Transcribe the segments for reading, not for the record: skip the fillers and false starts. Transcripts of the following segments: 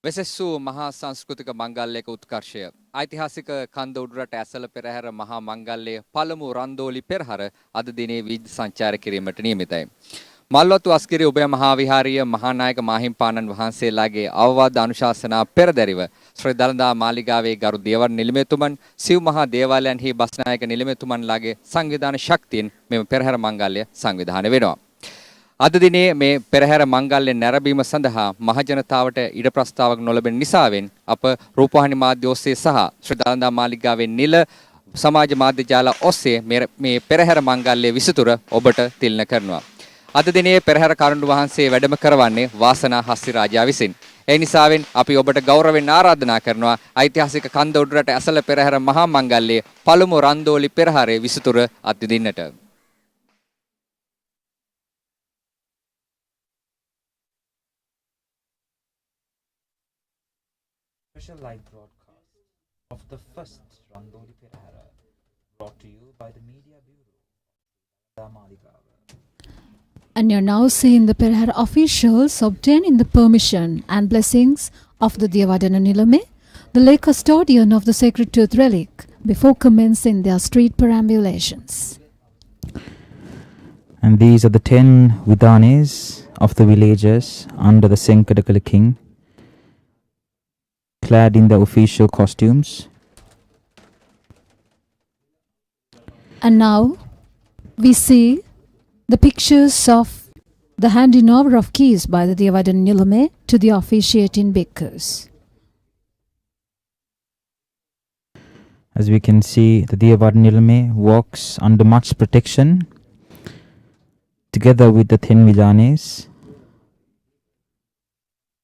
වෙසෙස් වූ මහා සංස්කෘතික මංගල්‍යයක උත්කර්ෂය ඓතිහාසික කන්ද උඩරට ඇසළ පෙරහැර මහා මංගල්‍යයේ පළමු රන්දෝලි පෙරහර අද දිනේ විවිධ සංචාර කිරීමට නියමිතයි. මල්වතු අස්ගිරි උභය මහා විහාරීය මහානායක මාහිම්පාණන් වහන්සේලාගේ අවවාද අනුශාසනා පෙරදැරිව ශ්‍රී දළදා මාලිගාවේ ගරු දේවර් නිලමේතුමන් සිව් මහා දේවාලයන්හි බස්නායක නිලමේතුමන්ලාගේ සංවිධාන ශක්තියෙන් මෙම පෙරහැර මංගල්‍ය සංවිධානය වෙනවා. අද දිනේ මේ පෙරහැර මංගල්‍ය නැරඹීම සඳහා මහජනතාවට ඉඩ ප්‍රස්තාවක් නොලැබෙන නිසාවෙන් අප රූපවාහිනී මාධ්‍ය ඔස්සේ සහ ශ්‍රී දළදා මාලිගාවේ නිල සමාජ මාධ්‍ය ජාල ඔස්සේ මේ පෙරහැර මංගල්‍ය විසිතුර ඔබට තිළින කරනවා. අද දිනේ පෙරහැර කරුණු වහන්සේ වැඩම කරවන්නේ වාසනා හස්ති රාජා විසින්. ඒ නිසාවෙන් අපි ඔබට ගෞරවයෙන් ආරාධනා කරනවා ඓතිහාසික කන්ද උඩරට ඇසළ පෙරහැර මහා මංගල්‍යයේ පළමු රන්දෝලි පෙරහැරේ Visithura අත්විඳින්නට. Special live broadcast of the first Randoli Procession brought to you by the Media Bureau of Maligava. And you're now seeing the Perahera officials obtaining the permission and blessings of the Devadana Nilame, the lay custodian of the sacred tooth relic, before commencing their street perambulations. And these are the 10 Vidanes of the villagers under the Senkadakala king, clad in their official costumes. And now we see the pictures of the handing over of keys by the Devadana Nilame to the officiating bhikkhus. As we can see, the Devadana Nilame walks under much protection together with the 10 Vidanes,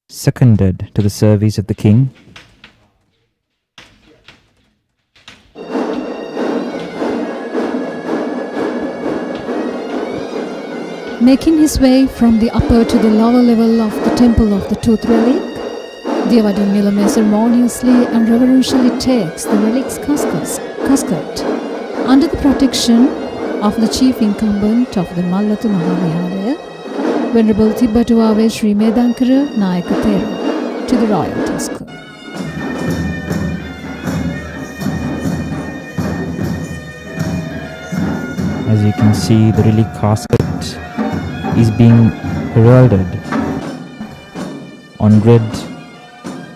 seconded to the service of the king. Making his way from the upper to the lower level of the temple of the tooth relic, Devadana Nilame ceremoniously and reverentially takes the relic's casket under the protection of the chief incumbent of the Mallatu Mahavihara, Venerable Tibbatuave Sri Medankara Nayaka Thera, to the royal tusker. As you can see, the relic casket is being heralded on red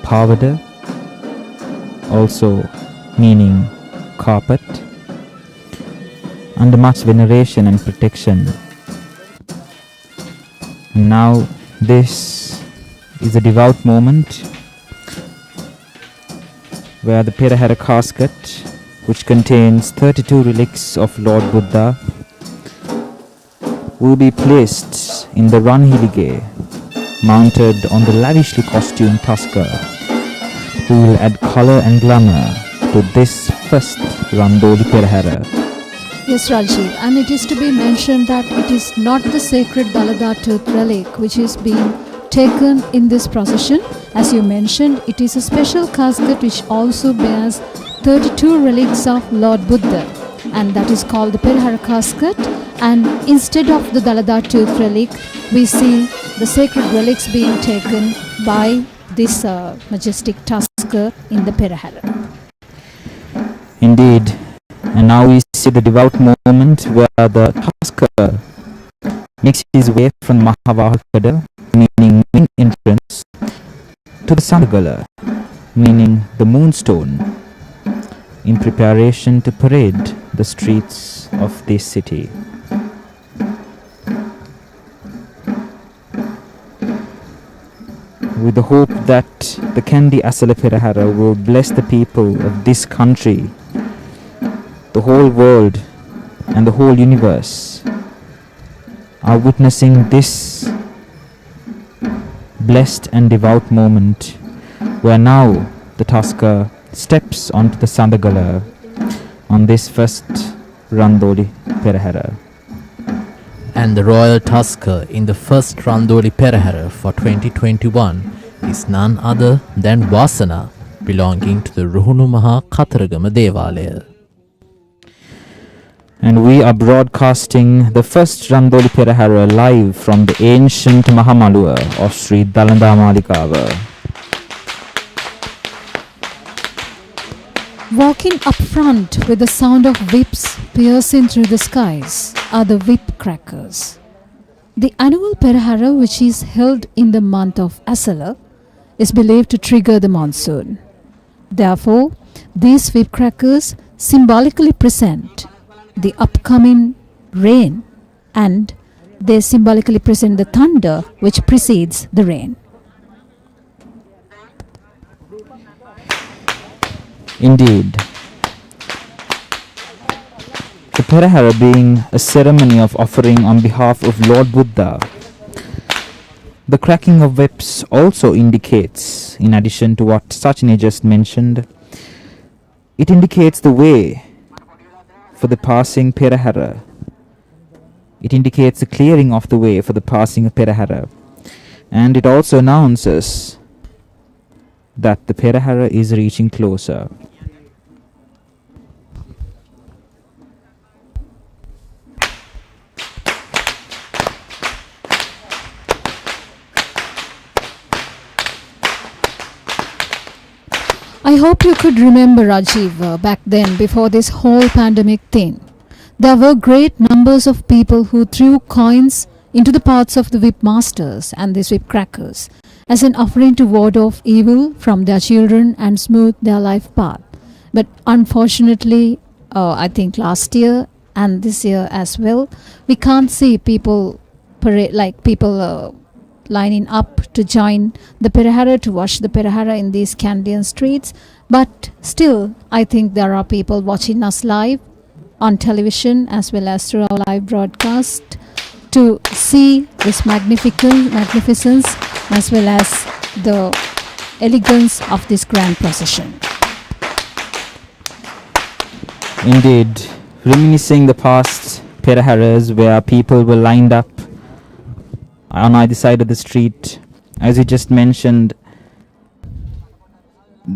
pavada, also meaning carpet, under much veneration and protection. And now this is a devout moment where the Perahera casket, which contains 32 relics of Lord Buddha, will be placed in the Ranhilige, mounted on the lavishly costumed tusker, who will add color and glamour to this first Randoli Procession. Yes, Rajiv, and it is to be mentioned that it is not the sacred Dalada tooth relic which is being taken in this procession. As you mentioned, it is a special casket which also bears 32 relics of Lord Buddha, and that is called the Perahera casket. And instead of the Dalada tooth relic, we see the sacred relics being taken by this majestic tusker in the Perahera. Indeed, and now we see the devout moment where the tusker makes his way from Mahavahakada, meaning main entrance, to the Sandagala, meaning the moonstone, in preparation to parade the streets of this city. With the hope that the Kandy Esala Perahera will bless the people of this country, the whole world and the whole universe are witnessing this blessed and devout moment where now the tusker steps onto the Sandagala on this first Randoli Procession. And the royal tusker in the first Randoli Perahera for 2021 is none other than Vasana, belonging to the Ruhunu Maha Kataragama Devalaya. And we are broadcasting the first Randoli Perahera live from the ancient Mahamalua of Sri Dalanda Malikava. Walking up front with the sound of whips piercing through the skies are the whip crackers. The annual Perahera, which is held in the month of Esala, is believed to trigger the monsoon. Therefore, these whip crackers symbolically present the upcoming rain, and they symbolically present the thunder which precedes the rain. Indeed, the Perahera being a ceremony of offering on behalf of Lord Buddha, the cracking of whips also indicates, in addition to what Sachini just mentioned, it indicates the way for the passing Perahera. It indicates the clearing of the way for the passing of Perahera. And it also announces that the Perahera is reaching closer. I hope you could remember, Rajiv, back then, before this whole pandemic thing. There were great numbers of people who threw coins into the paths of the whip masters and these whip crackers as an offering to ward off evil from their children and smooth their life path. But unfortunately, I think last year and this year as well, we can't see people lining up to join the Perahera, to watch the Perahera in these Kandian streets. But still, I think there are people watching us live on television as well as through our live broadcast to see this magnificence as well as the elegance of this grand procession. Indeed, reminiscing the past Peraheras where people were lined up on either side of the street, as you just mentioned,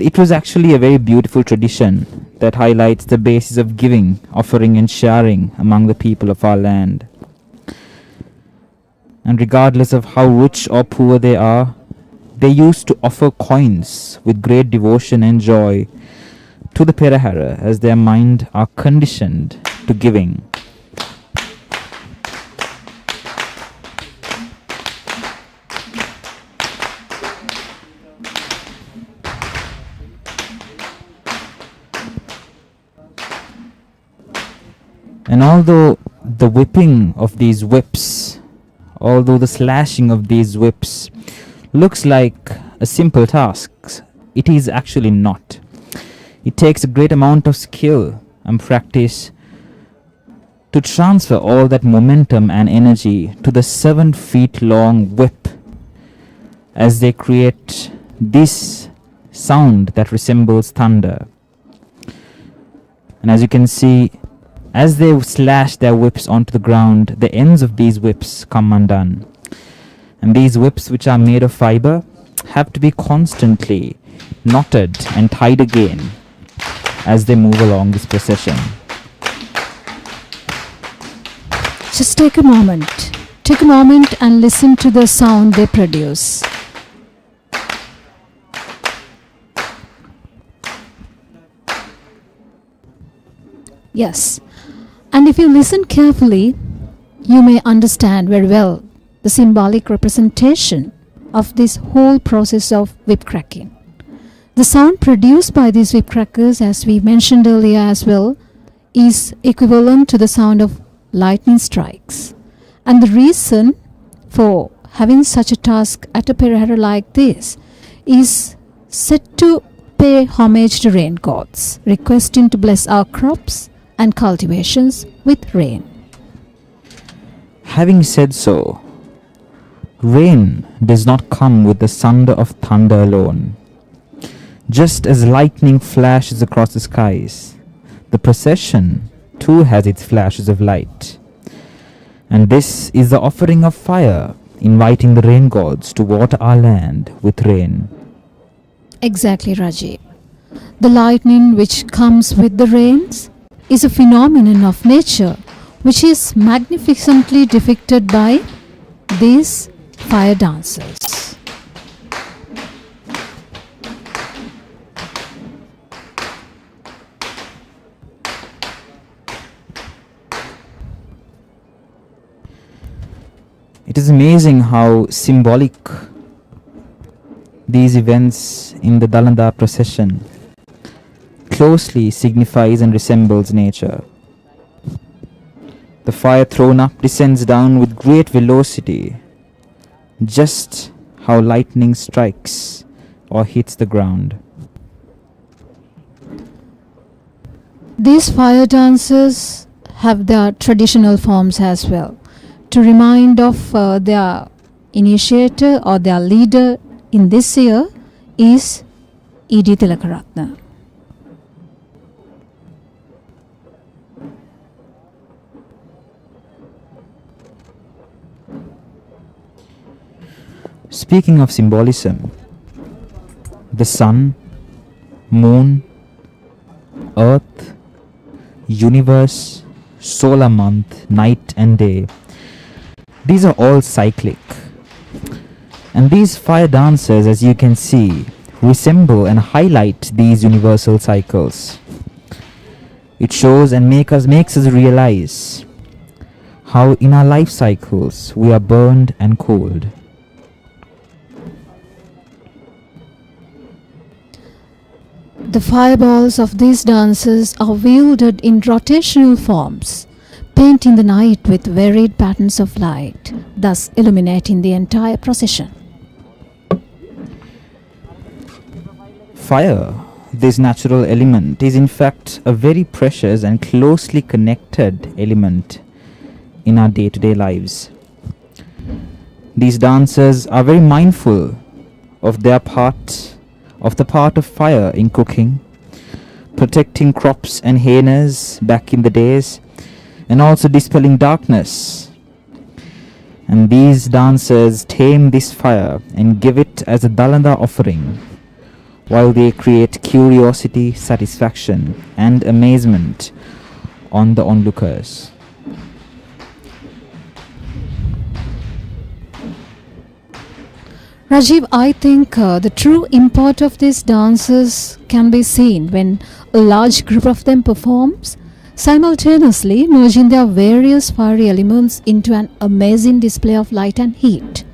it was actually a very beautiful tradition that highlights the basis of giving, offering and sharing among the people of our land. And regardless of how rich or poor they are, they used to offer coins with great devotion and joy to the Perahera as their mind are conditioned to giving. And although the whipping of these whips, although the slashing of these whips looks like a simple task, it is actually not. It takes a great amount of skill and practice to transfer all that momentum and energy to the 7 feet long whip as they create this sound that resembles thunder. And as you can see, as they slash their whips onto the ground, the ends of these whips come undone. And these whips, which are made of fiber, have to be constantly knotted and tied again as they move along this procession. Just take a moment and listen to the sound they produce. Yes, and if you listen carefully, you may understand very well the symbolic representation of this whole process of whip cracking. The sound produced by these whip crackers, as we mentioned earlier as well, is equivalent to the sound of lightning strikes. And the reason for having such a task at a Perahera like this is set to pay homage to rain gods, requesting to bless our crops and cultivations with rain. Having said so, rain does not come with the sunder of thunder alone. Just as lightning flashes across the skies, the procession too has its flashes of light. And this is the offering of fire, inviting the rain gods to water our land with rain. Exactly, Rajiv. The lightning which comes with the rains is a phenomenon of nature which is magnificently depicted by these fire dancers. It is amazing how symbolic these events in the Randoli Procession closely signifies and resembles nature. The fire thrown up descends down with great velocity, just how lightning strikes or hits the ground. These fire dancers have their traditional forms as well to remind of their initiator or their leader in this year is E.D. Tilakaratna. Speaking of symbolism, the sun, moon, earth, universe, solar month, night and day, these are all cyclic. And these fire dancers, as you can see, resemble and highlight these universal cycles. It shows and makes us realize how in our life cycles we are burned and cooled. The fireballs of these dancers are wielded in rotational forms, painting the night with varied patterns of light, thus illuminating the entire procession. Fire, this natural element, is in fact a very precious and closely connected element in our day-to-day lives. These dancers are very mindful of the part of fire in cooking, protecting crops and hyenas back in the days, and also dispelling darkness. And these dancers tame this fire and give it as a Dalanda offering, while they create curiosity, satisfaction, and amazement on the onlookers. Rajiv, I think the true import of these dances can be seen when a large group of them performs, simultaneously merging their various fiery elements into an amazing display of light and heat.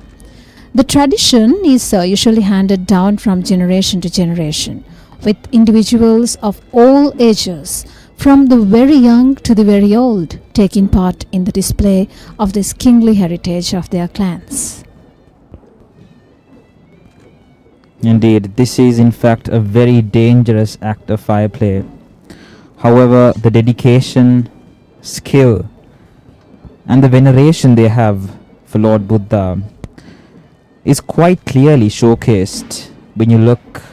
The tradition is usually handed down from generation to generation, with individuals of all ages, from the very young to the very old, taking part in the display of this kingly heritage of their clans. Indeed, this is in fact a very dangerous act of fire play. However, the dedication, skill, and the veneration they have for Lord Buddha is quite clearly showcased when you look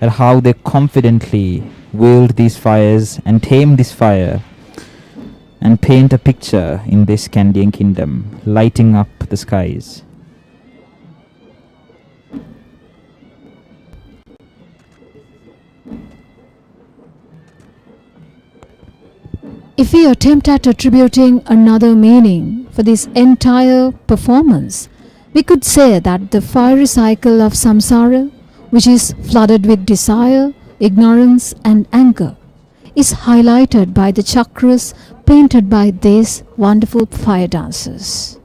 at how they confidently wield these fires and tame this fire and paint a picture in this Kandian kingdom, lighting up the skies. If we attempt at attributing another meaning for this entire performance, we could say that the fiery cycle of samsara, which is flooded with desire, ignorance and anger, is highlighted by the chakras painted by these wonderful fire dancers.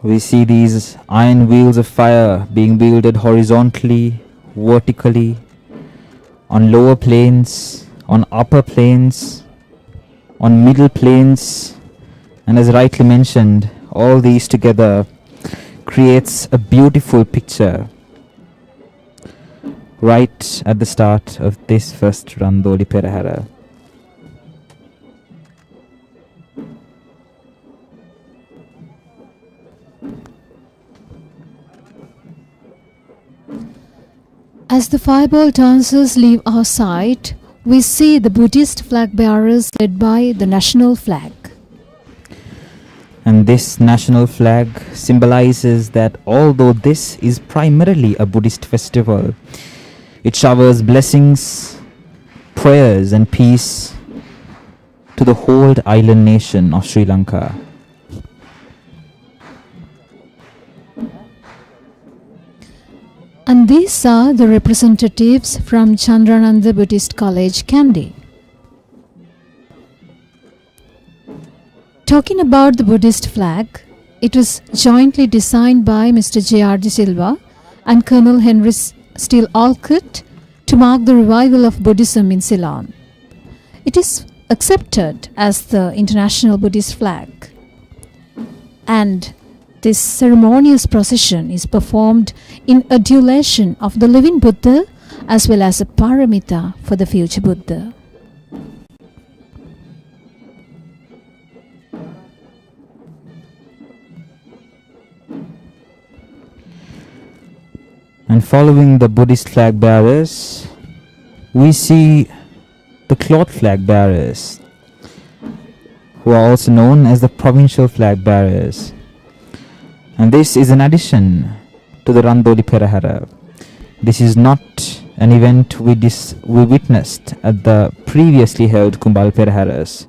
We see these iron wheels of fire being wielded horizontally, vertically, on lower planes, on upper planes, on middle planes, and as rightly mentioned, all these together creates a beautiful picture. right at the start of this first Randoli Perahera. As the fireball dancers leave our sight, we see the Buddhist flag bearers led by the national flag. And this national flag symbolizes that although this is primarily a Buddhist festival, it showers blessings, prayers and peace to the whole island nation of Sri Lanka. And these are the representatives from Chandrananda Buddhist College, Kandy. Talking about the Buddhist flag, it was jointly designed by Mr. J.R. De Silva and Colonel Henry Steele Alcott to mark the revival of Buddhism in Ceylon. It is accepted as the international Buddhist flag. And this ceremonious procession is performed in adulation of the living Buddha as well as a paramita for the future Buddha. And following the Buddhist flag bearers, we see the cloth flag bearers, who are also known as the provincial flag bearers. And this is an addition to the Randoli Perahera. This is not an event we witnessed at the previously held Kumbal Peraheras.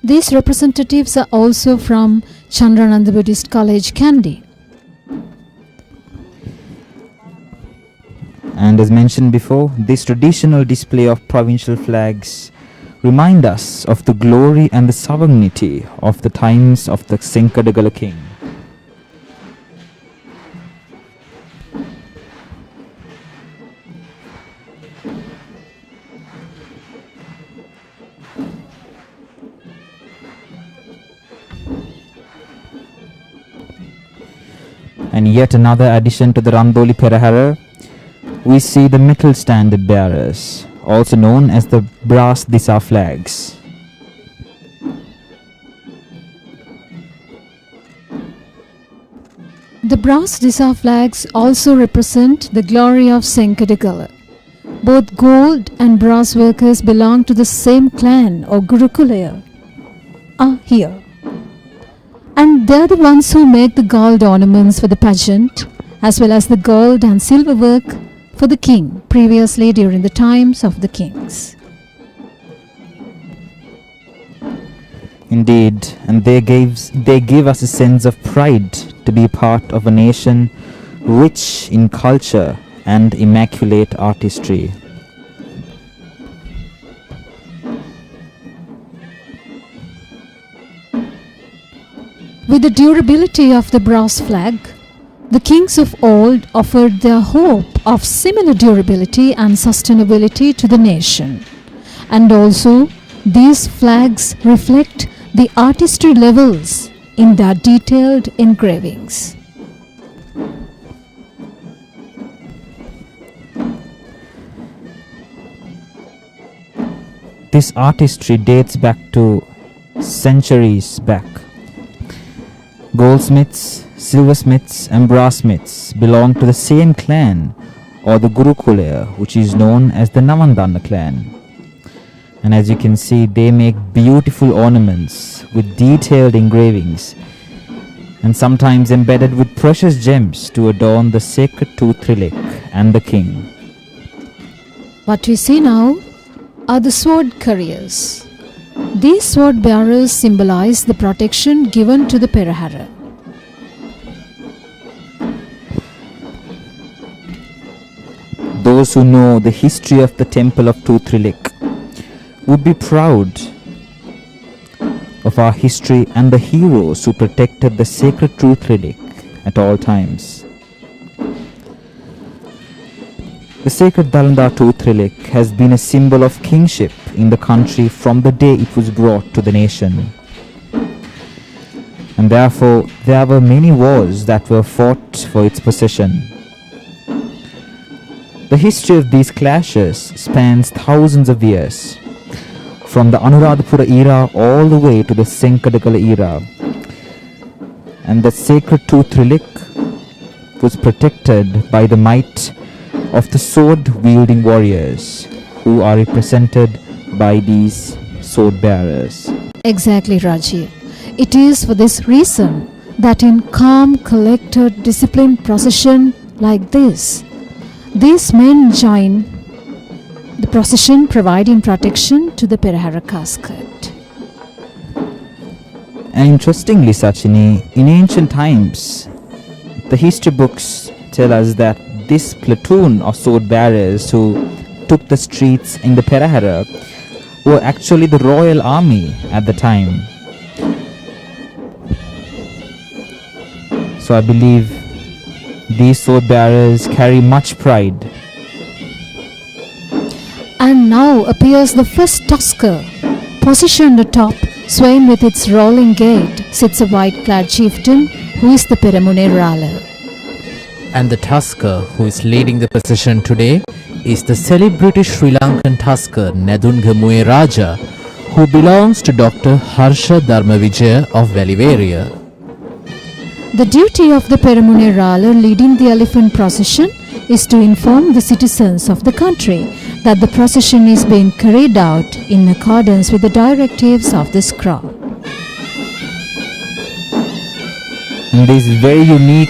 These representatives are also from Chandrananda Buddhist College, Kandy. And as mentioned before, this traditional display of provincial flags remind us of the glory and the sovereignty of the times of the Senkadagala king. And yet another addition to the Randoli Perahera, we see the metal standard bearers, also known as the brass Disa flags. The brass Disa flags also represent the glory of Senkadagala. Both gold and brass workers belong to the same clan or Gurukulaya are here. And they're the ones who make the gold ornaments for the pageant, as well as the gold and silver work for the king, previously during the times of the kings. Indeed, and they give us a sense of pride to be part of a nation rich in culture and immaculate artistry. With the durability of the brass flag, the kings of old offered their hope of similar durability and sustainability to the nation. And also, these flags reflect the artistry levels in their detailed engravings. This artistry dates back to centuries back. Goldsmiths, silversmiths and brassmiths belong to the same clan or the Gurukulaya, which is known as the Navandana clan. And as you can see, they make beautiful ornaments with detailed engravings and sometimes embedded with precious gems to adorn the sacred tooth relic and the king. What we see now are the sword carriers. These sword bearers symbolize the protection given to the Perahera. Those who know the history of the temple of Tooth Relic would be proud of our history and the heroes who protected the sacred Truth Relic at all times. The sacred Dalanda Tooth Relic has been a symbol of kingship in the country from the day it was brought to the nation. and therefore there were many wars that were fought for its possession. The history of these clashes spans thousands of years, from the Anuradhapura era all the way to the Senkadakala era, and the sacred tooth relic was protected by the might of the sword-wielding warriors who are represented by these sword bearers. Exactly, Rajiv. It is for this reason that in calm, collected, disciplined procession like this, these men join the procession providing protection to the Perahera casket. And interestingly, Sachini, in ancient times, the history books tell us that this platoon of sword bearers who took the streets in the Perahera were actually the royal army at the time. So I believe these sword bearers carry much pride. And now appears the first tusker. Positioned atop, swaying with its rolling gait, sits a white-clad chieftain who is the Peramune Rala. And the tusker who is leading the procession today is the celebrated Sri Lankan tusker Nedungamuwe Raja, who belongs to Dr. Harsha Dharmavijaya of Veliveria. The duty of the Peramune Rala leading the elephant procession is to inform the citizens of the country that the procession is being carried out in accordance with the directives of this crowd. And this very unique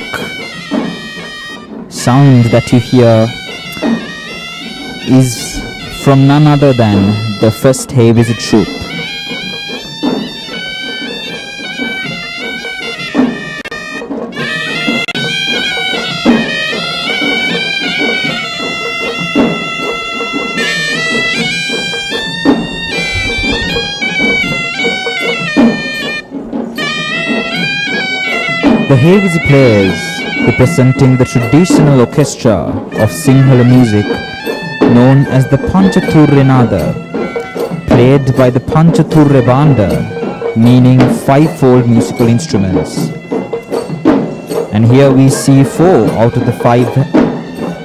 sound that you hear is from none other than the first Hay Visit troop. The Hay Visit players representing the traditional orchestra of Sinhala music known as the Panchaturrenada, played by the Panchaturre Banda, meaning fivefold musical instruments. And here we see 4 out of the 5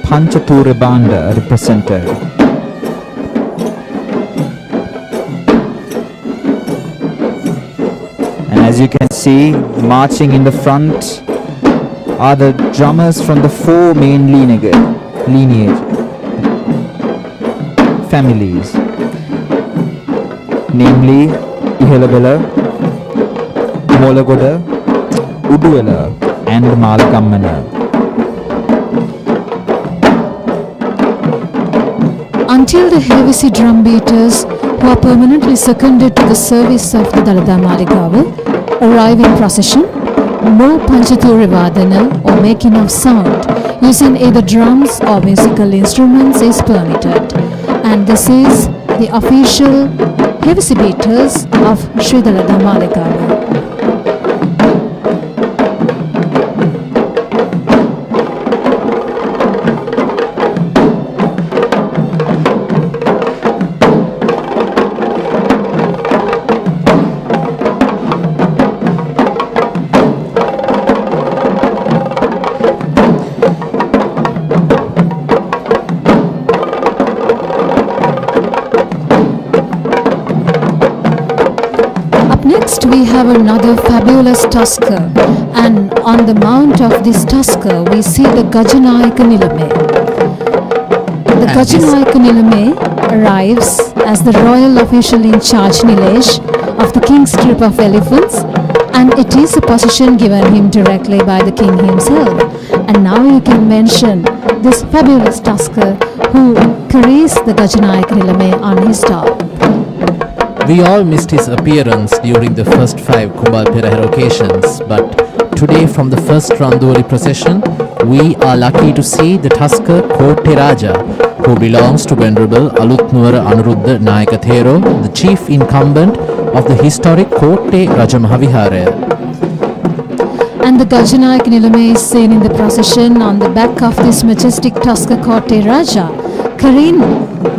Panchaturre Banda represented. And as you can see, marching in the front are the drummers from the 4 main lineage families, namely Ihalabela, Molagoda, Uduwela and Malakammana. Until the heavy drum beaters who are permanently seconded to the service of the Dalada Maligawa arrive in procession, no Panchature Vadana or making of sound using either drums or musical instruments is permitted. And this is the official heavy beaters of Sri Dalada Maligawa. Next we have another fabulous tusker, and on the mount of this tusker we see the Gajanayaka Nilame. The Gajanayaka Nilame arrives as the royal official in charge Nilesh of the king's troop of elephants, and it is a position given him directly by the king himself. And now you can mention this fabulous tusker who carries the Gajanayaka Nilame on his top. We all missed his appearance during the first 5 Kumbal Perahera occasions, but today from the first Randoli Procession, we are lucky to see the tusker Kotte Raja, who belongs to Venerable Alutnuwara Anuruddha Nayaka Thero, the chief incumbent of the historic Kotte Rajamahaviharaya. And the Gajanayaka Nilame is seen in the procession on the back of this majestic tusker Kotte Raja, carrying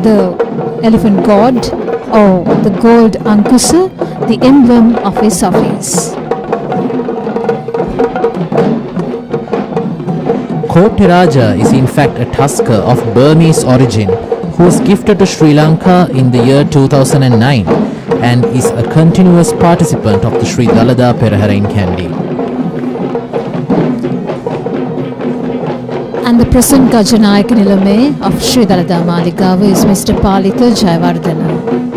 the elephant god or the gold Ankusa, the emblem of his office. Kote Raja is in fact a tusker of Burmese origin who was gifted to Sri Lanka in the year 2009 and is a continuous participant of the Sri Dalada Perahera in Kandy. And the present Gajanayak Nilame of Sri Dalada Maligava is Mr. Palitha Jayawardena.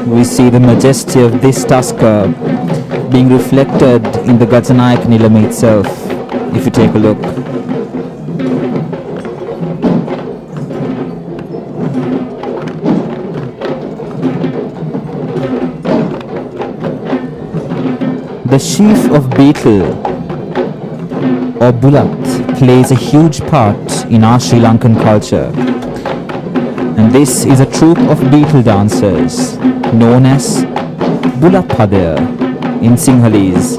We see the majesty of this tusker being reflected in the Gajanayak Nilame itself, if you take a look. The sheaf of beetle or bulat plays a huge part in our Sri Lankan culture. And this is a troupe of beetle dancers known as Bulapadaya in Sinhalese.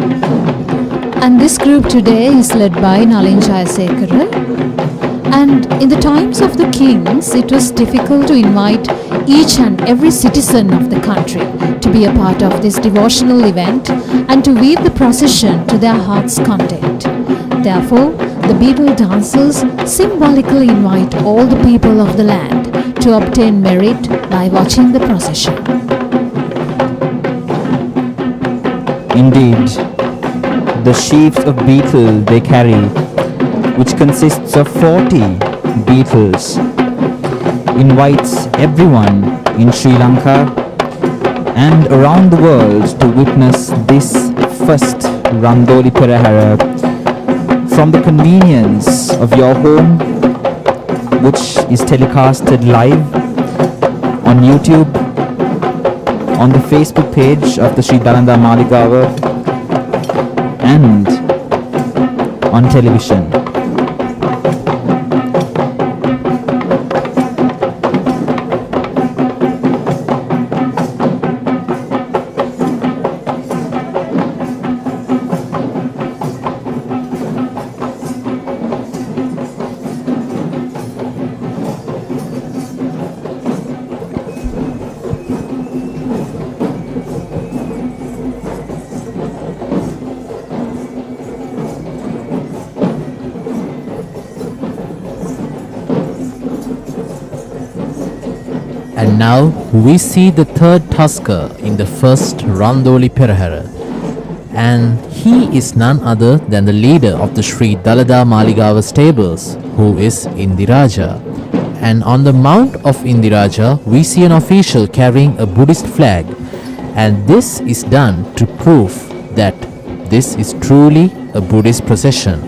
And this group today is led by Nalin Jayasekara. And in the times of the kings, it was difficult to invite each and every citizen of the country to be a part of this devotional event and to weave the procession to their heart's content. Therefore, the beetle dancers symbolically invite all the people of the land to obtain merit by watching the procession. Indeed, the sheaves of beetle they carry, which consists of 40 beetles, invites everyone in Sri Lanka and around the world to witness this first Randoli Procession from the convenience of your home, which is telecasted live on YouTube, on the Facebook page of the Sri Dalada Maligava, and on television. And now we see the third tusker in the first Randoli Procession, and he is none other than the leader of the Sri Dalada Maligava stables, who is Indiraja. And on the mount of Indiraja we see an official carrying a Buddhist flag, and this is done to prove that this is truly a Buddhist procession.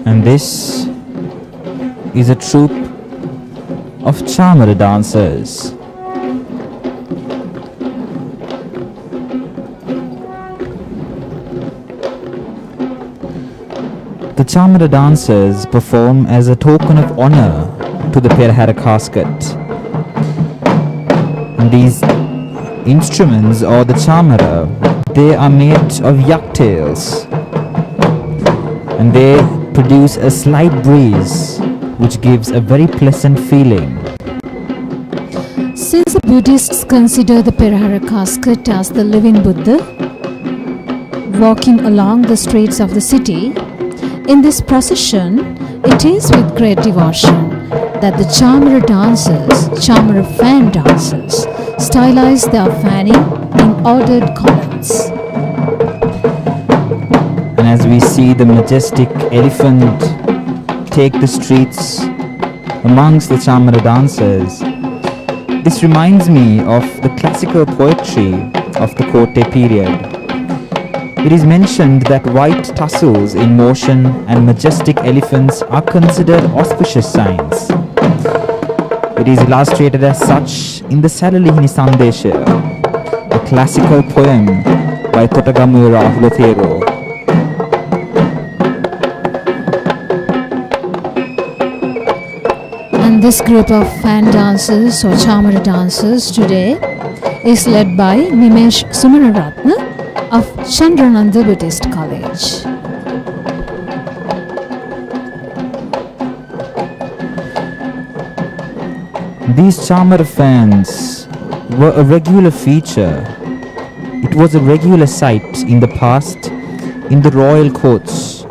And this is a troupe of Chamara dancers. The Chamara dancers perform as a token of honor to the Perahera casket. And these instruments, or the Chamara, they are made of yak tails, and they produce a slight breeze which gives a very pleasant feeling. Since the Buddhists consider the Perahera casket as the living Buddha walking along the streets of the city, in this procession it is with great devotion that the Chamara dancers, Chamara fan dancers, stylize their fanning in ordered columns. And as we see the majestic elephant take the streets amongst the Chamara dancers, this reminds me of the classical poetry of the Kote period. It is mentioned that white tassels in motion and majestic elephants are considered auspicious signs. It is illustrated as such in the Salalihini Sandesha, a classical poem by Totagamu Rahulathero. This group of fan dancers or chamara dancers today is led by Nimesh Sumanaratna of Chandrananda Buddhist College. These Chamar fans were a regular feature. It was a regular sight in the past in the royal courts,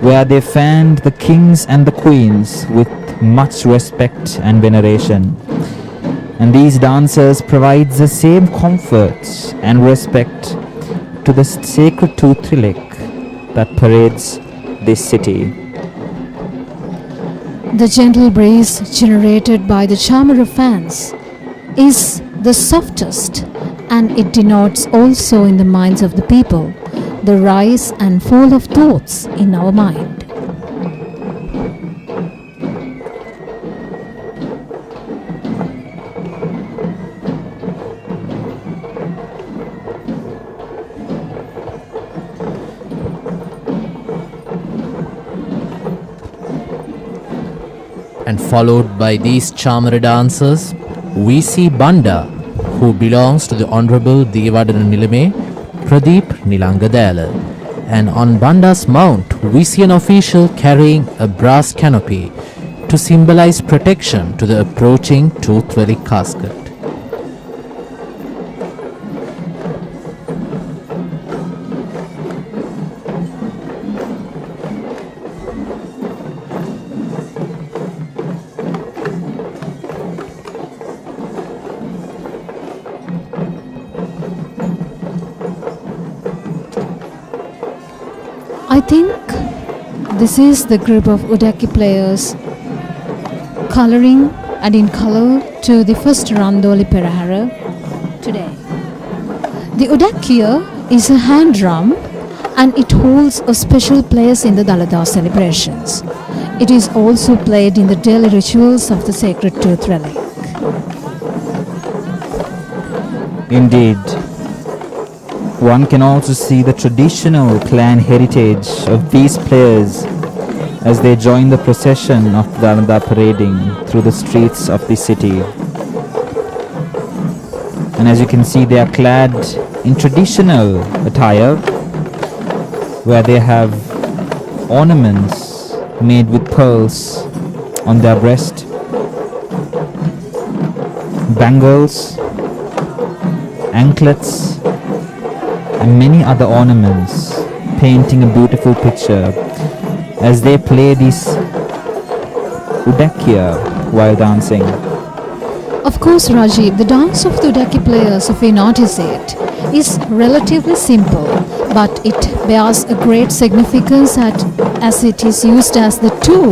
where they fanned the kings and the queens with much respect and veneration. And these dancers provide the same comforts and respect to the sacred tooth relic that parades this city. The gentle breeze generated by the chamara fans is the softest, and it denotes also in the minds of the people the rise and fall of thoughts in our mind. And followed by these Chamara dancers, we see Banda, who belongs to the Honorable Devadana Nilame Pradeep Nilangadala. And on Banda's mount, we see an official carrying a brass canopy to symbolize protection to the approaching tooth relic casket. I think this is the group of Udaki players coloring and in color to the first Randoli Procession today. The Udakia is a hand drum and it holds a special place in the Dalada celebrations. It is also played in the daily rituals of the sacred tooth relic. Indeed, one can also see the traditional clan heritage of these players as they join the procession of Dalada parading through the streets of the city. And as you can see, they are clad in traditional attire where they have ornaments made with pearls on their breast, bangles, anklets, and many other ornaments, painting a beautiful picture as they play this Udakia while dancing. Of course, Rajiv, the dance of the Udaki players, if we notice it, is relatively simple, but it bears a great significance as it is used as the tool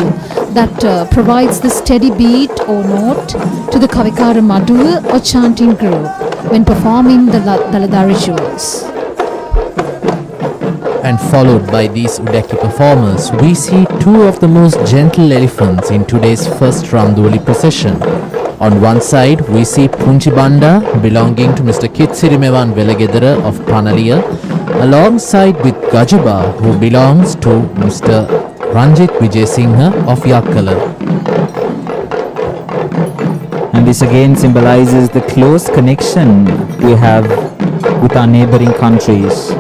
that provides the steady beat or note to the Kavikara Madhura or chanting group when performing the Dalada rituals. And followed by these Udaki performers, we see two of the most gentle elephants in today's first Randoli procession. On one side, we see Punchi Banda belonging to Mr. Kitsirimevan Velagedara of Panaliya, alongside with Gajuba, who belongs to Mr. Ranjit Vijay of Yakala. And this again symbolizes the close connection we have with our neighboring countries.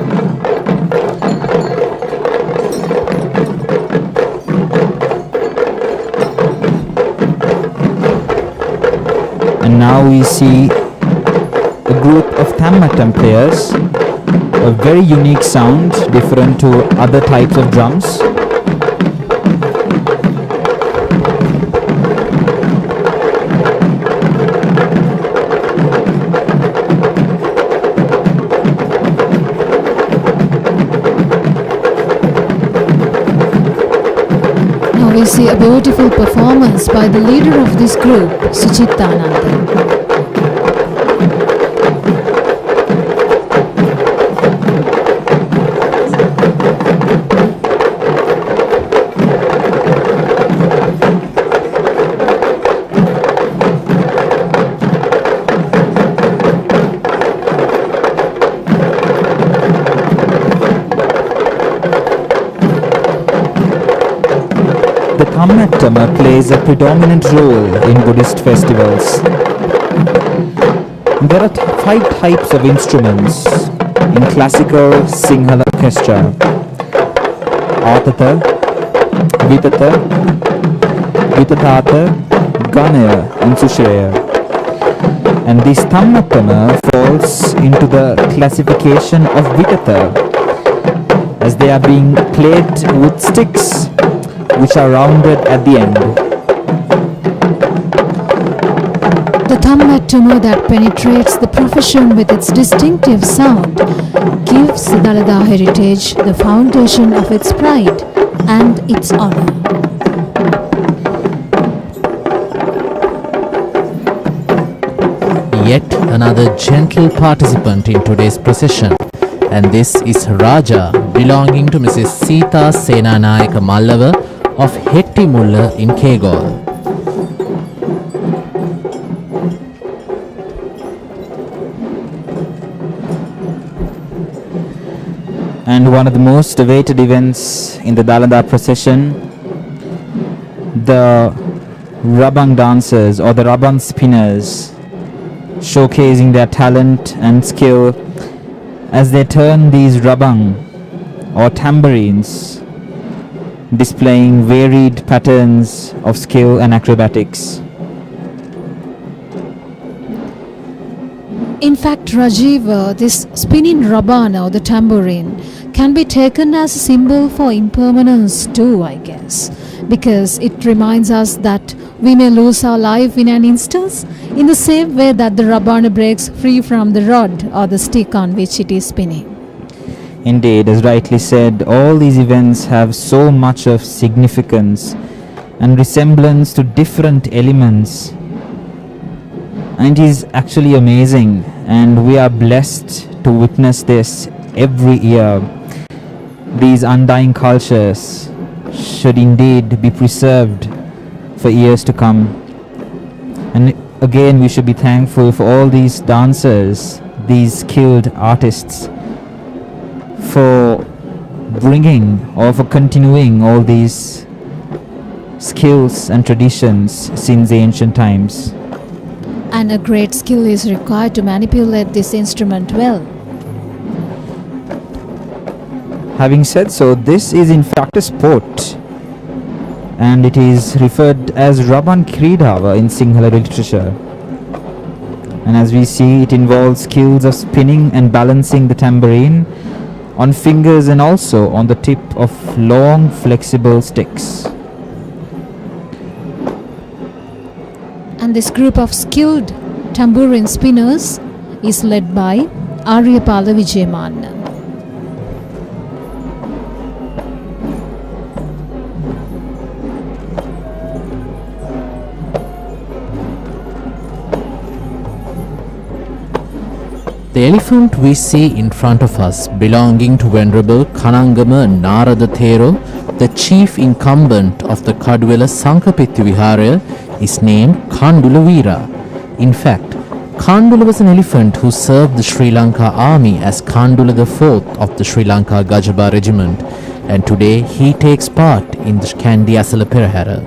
And now we see a group of Thammatam players, a very unique sound, different to other types of drums. Now we see a beautiful performance by the leader of this group, Suchittananda. The Thammattama plays a predominant role in Buddhist festivals. There are five types of instruments in classical Sinhala orchestra: Atata, Vitata, Vitatata, Ganaya and Sushaya. And this Thammattama falls into the classification of Vitata, as they are being played with sticks which are rounded at the end. The Thammattama that penetrates the profession with its distinctive sound gives Dalada heritage the foundation of its pride and its honor. Yet another gentle participant in today's procession, and this is Raja, belonging to Mrs. Sita Senanayaka Mallava of Hettimulla in Kegol. And one of the most awaited events in the Dalada procession, the Rabang dancers or the Rabang spinners, showcasing their talent and skill as they turn these Rabang or tambourines, displaying varied patterns of skill and acrobatics. In fact, Rajiv, this spinning rabana or the tambourine can be taken as a symbol for impermanence too, I guess, because it reminds us that we may lose our life in an instant, in the same way that the rabana breaks free from the rod or the stick on which it is spinning. Indeed, as rightly said, all these events have so much of significance and resemblance to different elements. And it is actually amazing, and we are blessed to witness this every year. These undying cultures should indeed be preserved for years to come. And again, we should be thankful for all these dancers, these skilled artists, for bringing or for continuing all these skills and traditions since the ancient times. And a great skill is required to manipulate this instrument well. Having said so, this is in fact a sport, and it is referred as Raban Kridava in Sinhala literature. And as we see, it involves skills of spinning and balancing the tambourine on fingers and also on the tip of long flexible sticks. And this group of skilled tambourine spinners is led by Aryapala Vijayaman. The elephant we see in front of us, belonging to Venerable Kanangama Narada Thero, the chief incumbent of the Kadwela Sankapitti Vihara, is named Kandulavira. In fact, Kandula was an elephant who served the Sri Lanka army as Kandula IV of the Sri Lanka Gajaba regiment, and today he takes part in the Kandy Esala Perahera.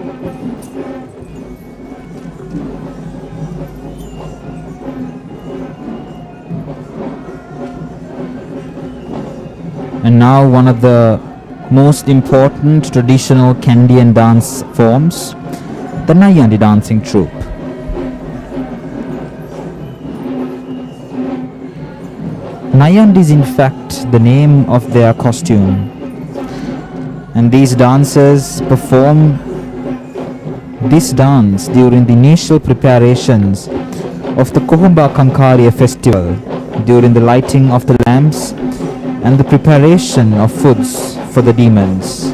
And now one of the most important traditional Kandian dance forms, the Nayandi dancing troupe. Nayandi is in fact the name of their costume, and these dancers perform this dance during the initial preparations of the Kohumba Kankaria festival, during the lighting of the lamps and the preparation of foods for the demons.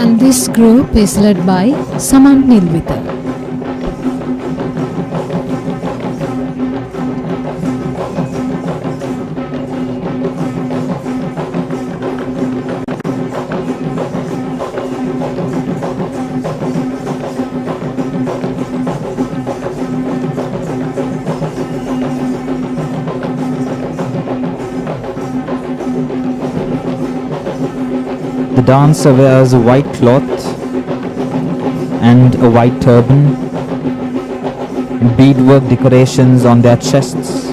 And this group is led by Saman Nilvita. The dancer wears a white cloth and a white turban, beadwork decorations on their chests,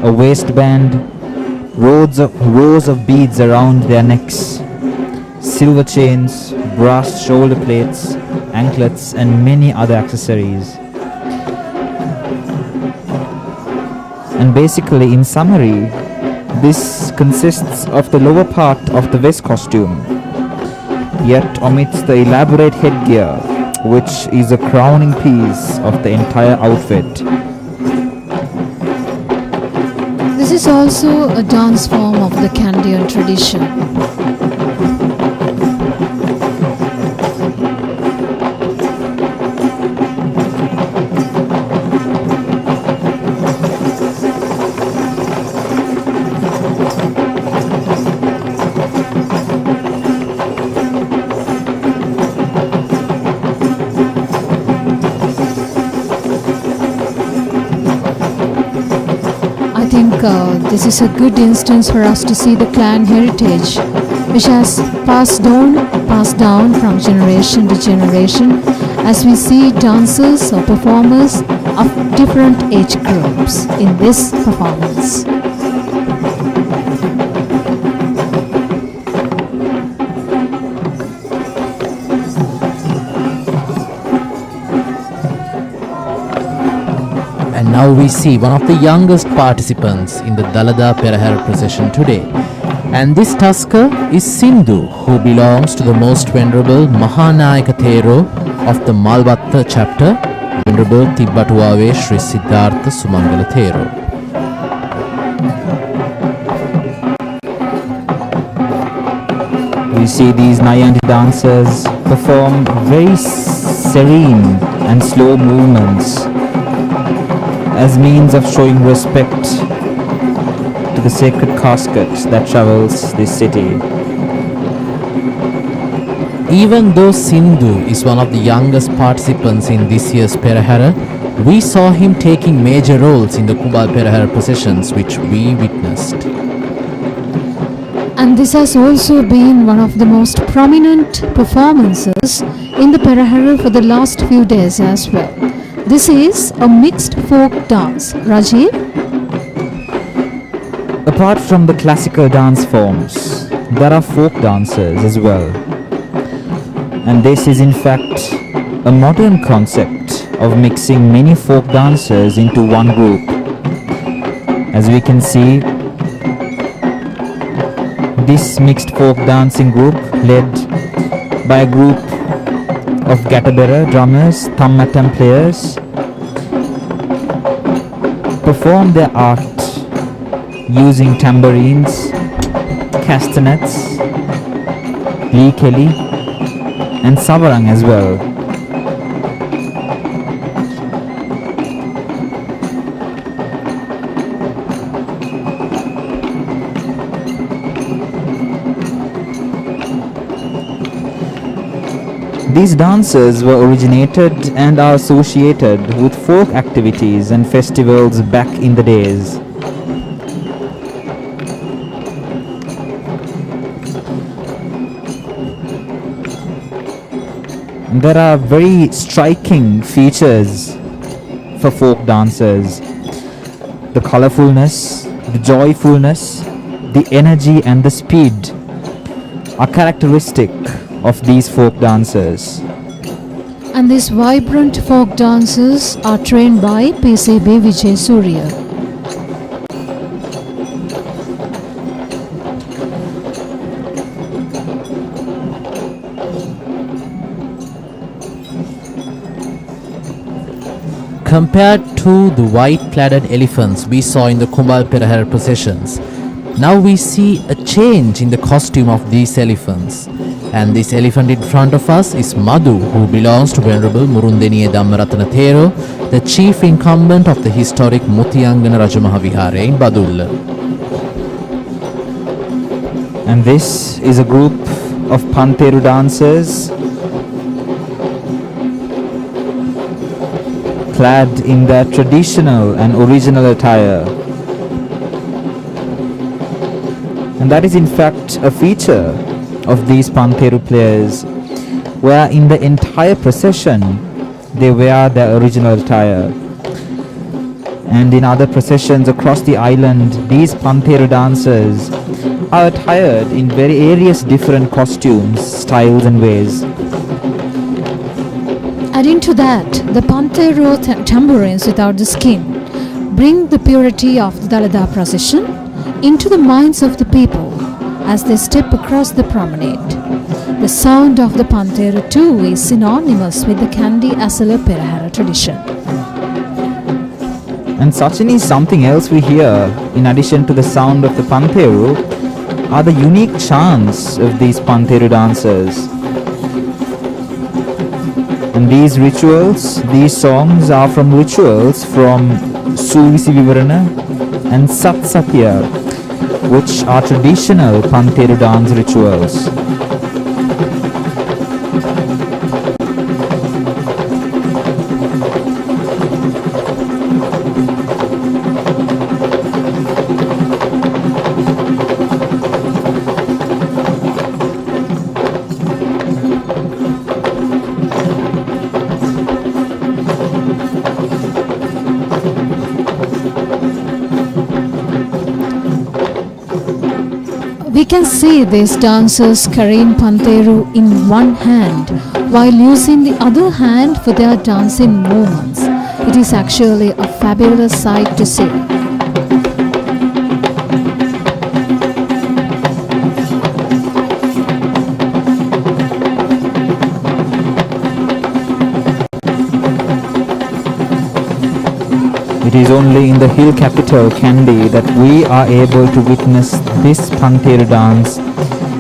a waistband, rows of beads around their necks, silver chains, brass shoulder plates, anklets, and many other accessories. And basically, in summary, this consists of the lower part of the vest costume, yet omits the elaborate headgear, which is a crowning piece of the entire outfit. This is also a dance form of the Kandyan tradition. I think this is a good instance for us to see the clan heritage, which has passed down from generation to generation, as we see dancers or performers of different age groups in this performance. And now we see one of the youngest participants in the Dalada Perahera procession today. And this tusker is Sindhu, who belongs to the most venerable Mahanayaka Thero of the Malbatta chapter, Venerable Tibbatuave Sri Siddhartha Sumangala Thero. We see these Nayandi dancers perform very serene and slow movements as means of showing respect to the sacred casket that travels this city. Even though Sindhu is one of the youngest participants in this year's Perahera, we saw him taking major roles in the Kumbal Perahera processions which we witnessed. And this has also been one of the most prominent performances in the Perahera for the last few days as well. This is a mixed folk dance. Rajiv? Apart from the classical dance forms, there are folk dances as well. And this is in fact a modern concept of mixing many folk dancers into one group. As we can see, this mixed folk dancing group, led by a group of Gatabera drummers, Thammatam players, perform their art using tambourines, castanets, likeli, and savarang as well. These dances were originated and are associated with folk activities and festivals back in the days. And there are very striking features for folk dancers. The colorfulness, the joyfulness, the energy and the speed are characteristic of these folk dancers. And these vibrant folk dancers are trained by PCB Vijay Surya. Compared to the white-cladded elephants we saw in the Kumbal Perahera processions, now we see a change in the costume of these elephants. And this elephant in front of us is Madhu, who belongs to Venerable Murundeniya Dhammaratana Thero, the chief incumbent of the historic Mutiyangana Rajamaha Vihara in Badulla. And this is a group of Panteru dancers clad in their traditional and original attire. And that is in fact a feature of these Pantheru players, where in the entire procession they wear their original attire. And in other processions across the island, these Pantheru dancers are attired in various different costumes, styles and ways. Adding to that, the Pantheru tambourines without the skin bring the purity of the Dalada procession into the minds of the people as they step across the promenade. The sound of the Pantheru too is synonymous with the Kandy Esala Perahera tradition. And Sachin, is something else we hear in addition to the sound of the Pantheru are the unique chants of these Pantheru dancers. And these rituals, these songs are from rituals from Suvisi Vivarana and Sat Satya, which are traditional Pantheru dance rituals. We can see these dancers carrying Pantheru in one hand while using the other hand for their dancing movements. It is actually a fabulous sight to see. It is only in the hill capital, Kandy, that we are able to witness this Pantheru dance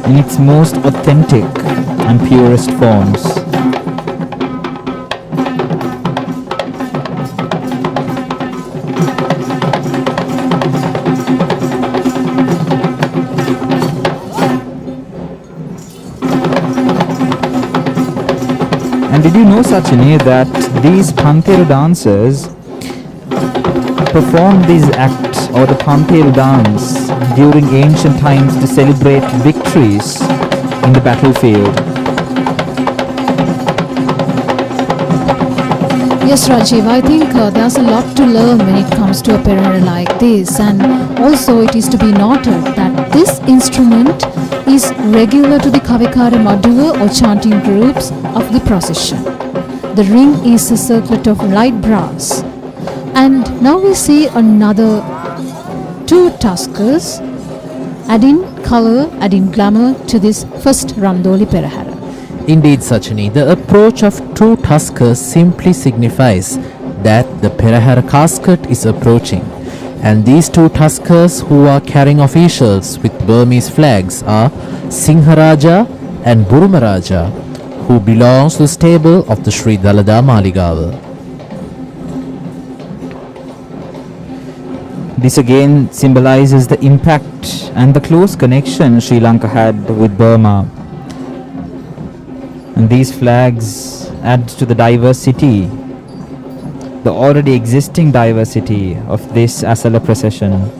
in its most authentic and purest forms. And did you know, Sachini, that these Pantheru dancers performed these acts or the Pantheru dance during ancient times to celebrate victories in the battlefield? Yes, Rajiv, I think there's a lot to learn when it comes to a perahera like this, and also it is to be noted that this instrument is regular to the Kavikara Maduva or chanting groups of the procession. The ring is a circlet of light brass. And now we see another two tuskers adding color, adding glamour to this first Randoli Perahera. Indeed, Sachini, the approach of two tuskers simply signifies that the Perahera casket is approaching. And these two tuskers who are carrying officials with Burmese flags are Singharaja and Burumaraja, who belongs to the stable of the Sri Dalada Maligawa. This again symbolizes the impact and the close connection Sri Lanka had with Burma. And these flags add to the diversity, the already existing diversity of this Esala procession.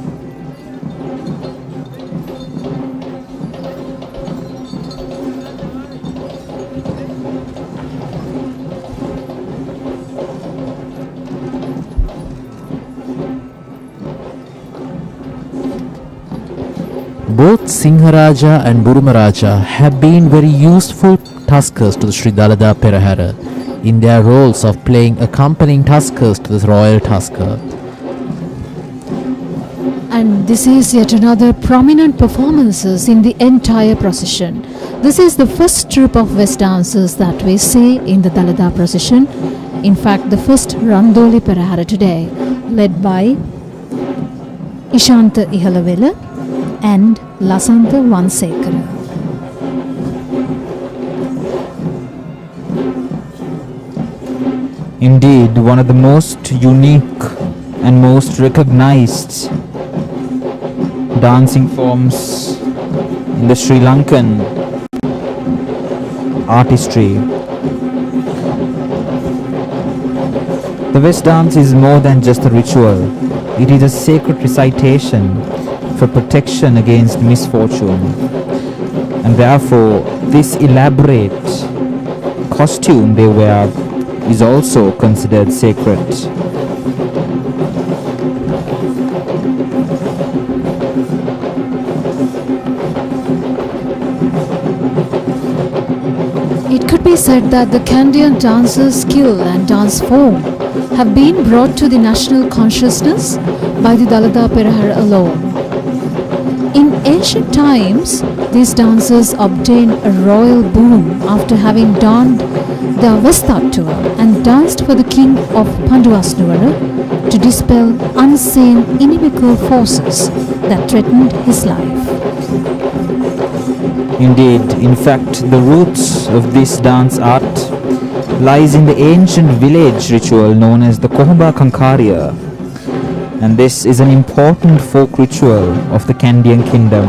Both Singharaja and Burumaraja have been very useful tuskers to the Sri Dalada Perahera in their roles of playing accompanying tuskers to the royal tusker. And this is yet another prominent performances in the entire procession. This is the first troupe of West dancers that we see in the Dalada procession. In fact, the first Randoli Perahera today, led by Ishanta Ihalavela and Lasantha Vansekara. Indeed, one of the most unique and most recognized dancing forms in the Sri Lankan artistry. The West dance is more than just a ritual. It is a sacred recitation for protection against misfortune. and therefore this elaborate costume they wear is also considered sacred. It could be said that the Kandyan dancers' skill and dance form have been brought to the national consciousness by the Dalada Perahera alone. In ancient times, these dancers obtained a royal boon after having donned the Avestatua and danced for the king of Pandavasnuvara to dispel unseen inimical forces that threatened his life. Indeed, in fact, the roots of this dance art lies in the ancient village ritual known as the Kohumba Kankarya, and this is an important folk ritual of the Kandyan kingdom.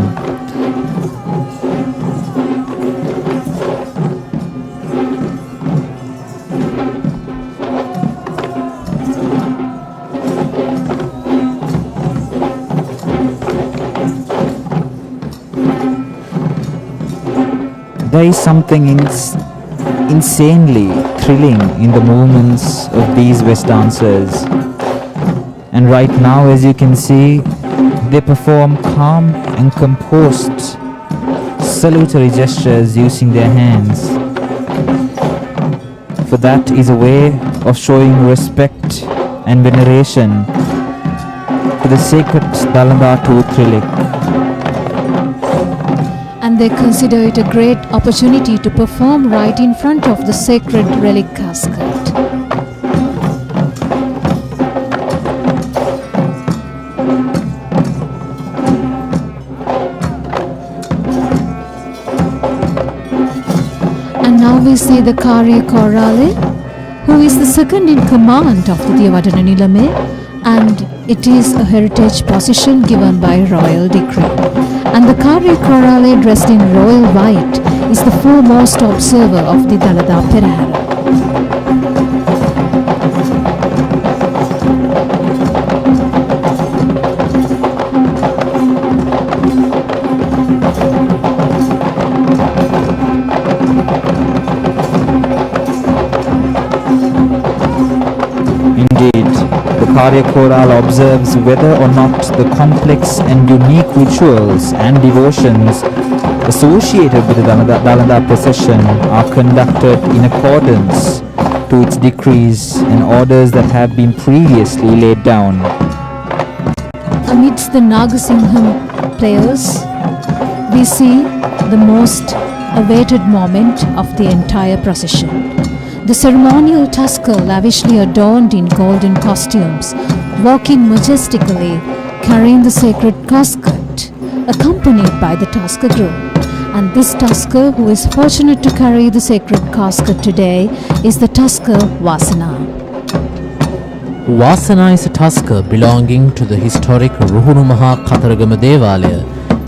There is something insanely thrilling in the movements of these West dancers. And right now, as you can see, they perform calm and composed salutary gestures using their hands. For that is a way of showing respect and veneration to the sacred Dalanda Tooth relic. And they consider it a great opportunity to perform right in front of the sacred relic casket. And now we see the Karya Korale, who is the second in command of the Devadana Nilame, and it is a heritage procession given by royal decree. And the Karya Korale, dressed in royal white, is the foremost observer of the Dalada Perahera. Indeed, the Karya Choral observes whether or not the complex and unique rituals and devotions associated with the Dalanda procession are conducted in accordance to its decrees and orders that have been previously laid down. Amidst the Nagasingham players, we see the most awaited moment of the entire procession. The ceremonial tusker, lavishly adorned in golden costumes, walking majestically, carrying the sacred casket, accompanied by the tusker groom. And this tusker, who is fortunate to carry the sacred casket today, is the tusker Vasana. Vasana is a tusker belonging to the historic Ruhunumaha Kataragama Devalaya,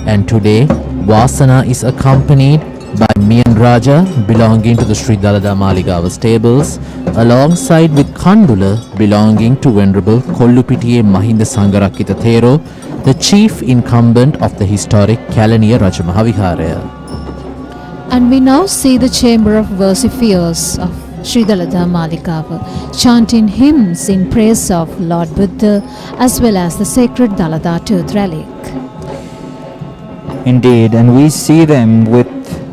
and today Vasana is accompanied by Miyan Raja belonging to the Sri Dalada Maligava stables, alongside with Kandula belonging to Venerable Kollupitiye Mahinda Sangarakita Thero, the chief incumbent of the historic Kalaniya Rajamahaviharaya. And we now see the chamber of versifiers of Sri Dalada Maligava chanting hymns in praise of Lord Buddha as well as the sacred Dalada Tooth relic. Indeed, and we see them with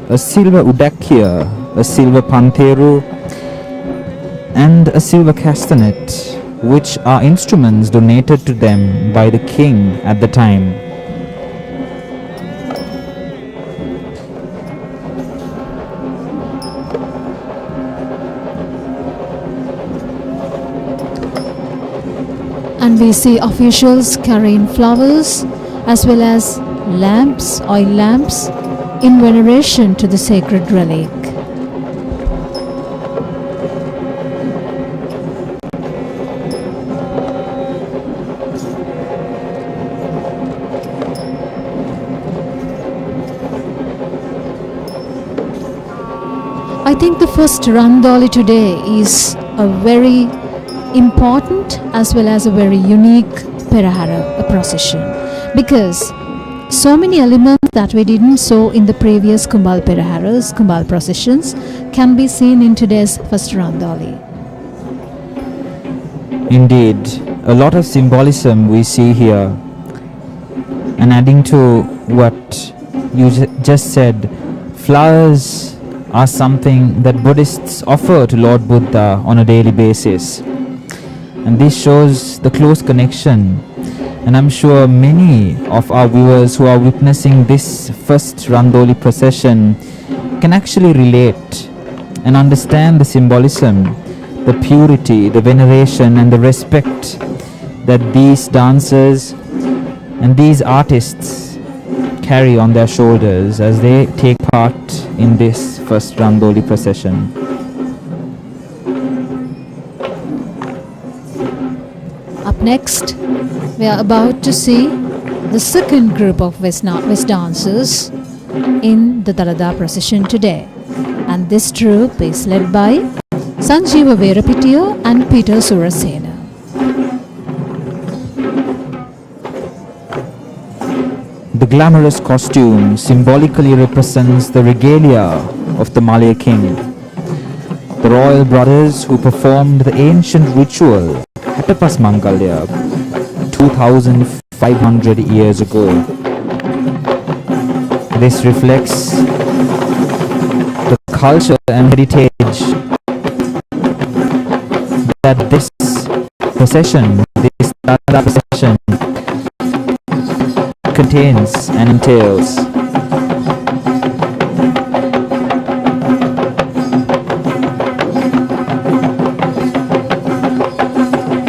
a silver udakya, a silver pantheru, and a silver castanet, which are instruments donated to them by the king at the time. And we see officials carrying flowers as well as lamps, oil lamps, in veneration to the sacred relic. I think the first Randoli today is a very important as well as a very unique Perahera procession, because so many elements that we didn't saw in the previous Kumbal Peraharas, Kumbal processions, can be seen in today's first Randoli. Indeed, a lot of symbolism we see here. And adding to what you just said, flowers are something that Buddhists offer to Lord Buddha on a daily basis. And this shows the close connection. And I'm sure many of our viewers who are witnessing this first Randoli procession can actually relate and understand the symbolism, the purity, the veneration and the respect that these dancers and these artists carry on their shoulders as they take part in this first Randoli procession. Up next, we are about to see the second group of West dancers in the Dalada procession today. And this troupe is led by Sanjeeva Verapitiya and Peter Surasena. The glamorous costume symbolically represents the regalia of the Malay king. The royal brothers who performed the ancient ritual Hatapas Mangalya 2500 years ago. This reflects the culture and heritage that this procession, this Dalada procession contains and entails.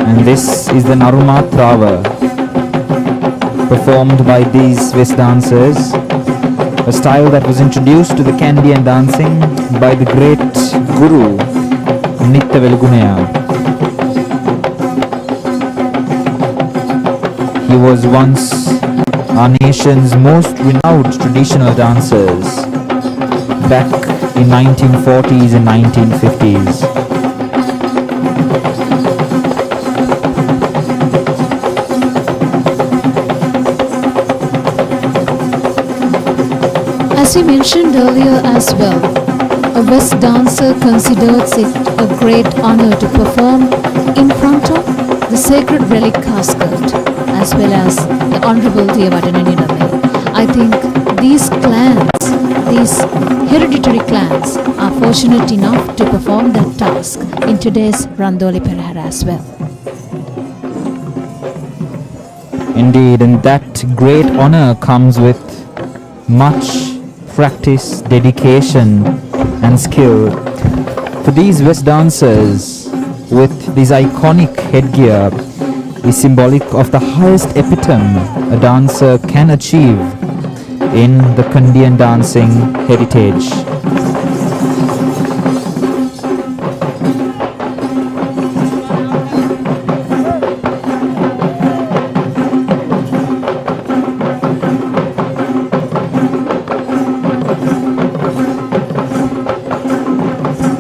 And this is the Naruma Trava, performed by these West dancers, a style that was introduced to the Kandian dancing by the great Guru Nitya Velugunaya. He was once our nation's most renowned traditional dancers back in 1940s and 1950s. As we mentioned earlier as well, a West dancer considers it a great honor to perform in front of the sacred relic casket as well as the Honorable Devadana Nilame. I think these clans, these hereditary clans are fortunate enough to perform that task in today's Randoli Perahera as well. Indeed, and that great honor comes with much practice, dedication and skill. For these West dancers, with this iconic headgear, is symbolic of the highest epitome a dancer can achieve in the Kandian dancing heritage.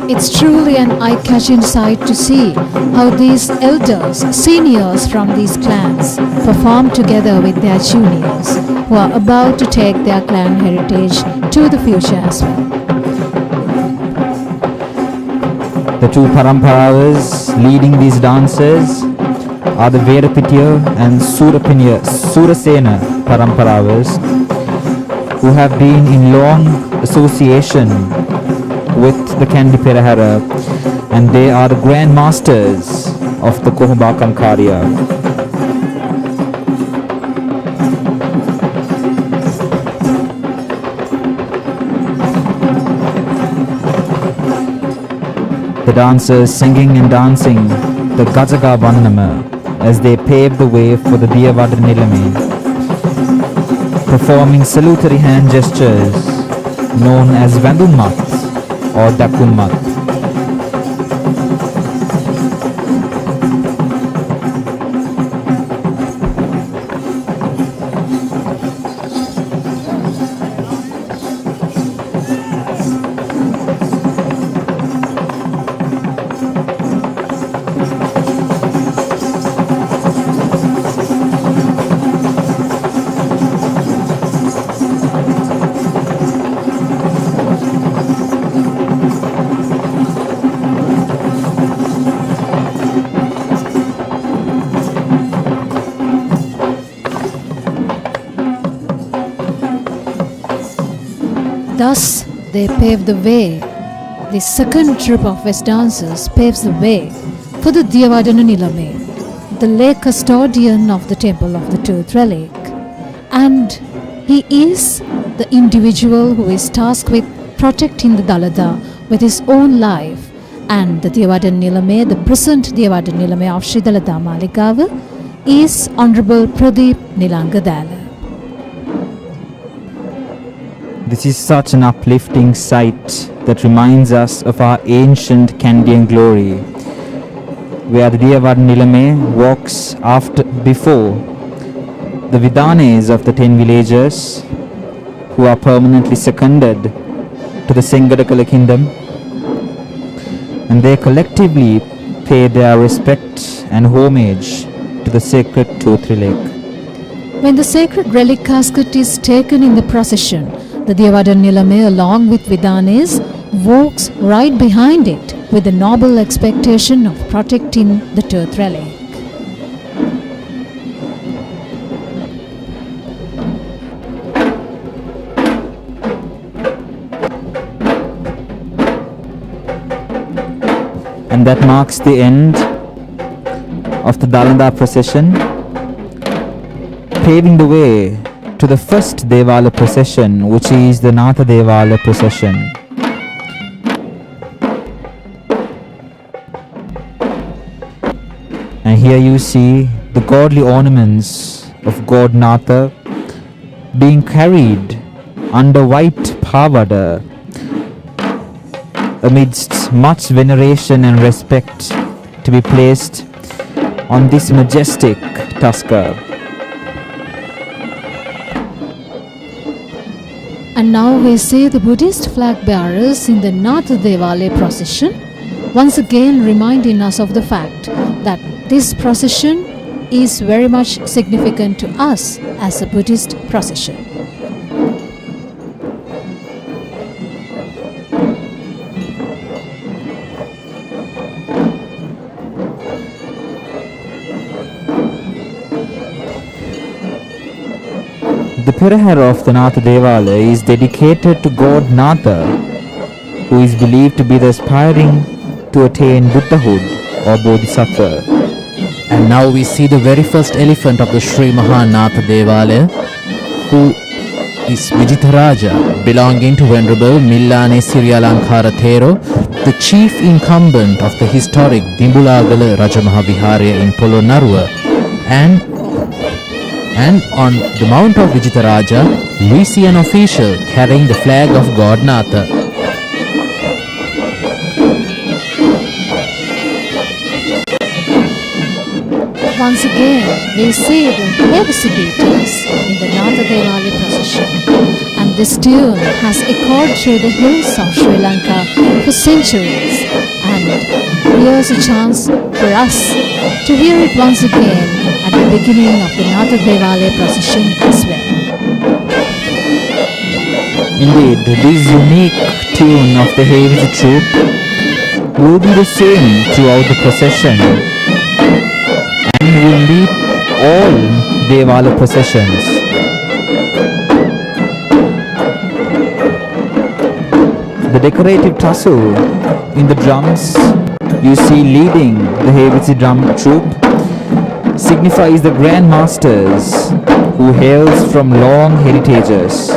It's truly an eye-catching sight to see how these elders, seniors from these clans perform together with their juniors who are about to take their clan heritage to the future as well. The two paramparas leading these dancers are the Verapitiya and Surasena paramparas, who have been in long association with the Kandy Perahera, and they are the Grand Masters of the Kohobakam Karya. The dancers singing and dancing the Gajaga Vandama as they pave the way for the Diyavadra Nilame, performing salutary hand gestures known as Vandummat or Dakummat. Thus, they pave the way. The second troop of West dancers paves the way for the Devadana Nilame, the lake custodian of the temple of the Tooth Relic. And he is the individual who is tasked with protecting the Dalada with his own life. And the Devadana Nilame, the present Devadana Nilame of Sri Dalada Maligava, is Honorable Pradeep Nilangadala. This is such an uplifting sight that reminds us of our ancient Kandian glory, where the Devadana Nilame walks before the Vidanes of the 10 villagers who are permanently seconded to the Sengadakala kingdom, and they collectively pay their respect and homage to the sacred Tooth Relic. When the sacred relic casket is taken in the procession, the Devadana Nilame along with Vidanes walks right behind it with the noble expectation of protecting the Tooth Relic. And that marks the end of the Dalanda procession, paving the way to the first Devala procession, which is the Natha Devala procession. And here you see the godly ornaments of God Natha being carried under white pavada amidst much veneration and respect to be placed on this majestic tusker. And now we see the Buddhist flag bearers in the Natha Devale procession, once again reminding us of the fact that this procession is very much significant to us as a Buddhist procession. The Perahera of the Natha Devala is dedicated to God Natha, who is believed to be the aspiring to attain Buddhahood or Bodhisattva. And now we see the very first elephant of the Sri Mahanatha Devalaya, who is Vijitaraja, belonging to Venerable Millane Siryalankara Thero, the chief incumbent of the historic Dimbulagala Rajamaha Viharaya in Polonnaruwa. And on the mount of Vijitaraja, we see an official carrying the flag of God Natha. Once again, we see the legacy deities in the Natha Devale procession, and this tune has echoed through the hills of Sri Lanka for centuries, and here's a chance for us to hear it once again at the beginning of the Natha Devale procession as well. Indeed, this unique tune of the Heavy Troop will be the same throughout the procession and will lead all Devala processions. The decorative tassel in the drums you see leading the Heavy drum troop signifies the Grand Masters who hails from long heritages.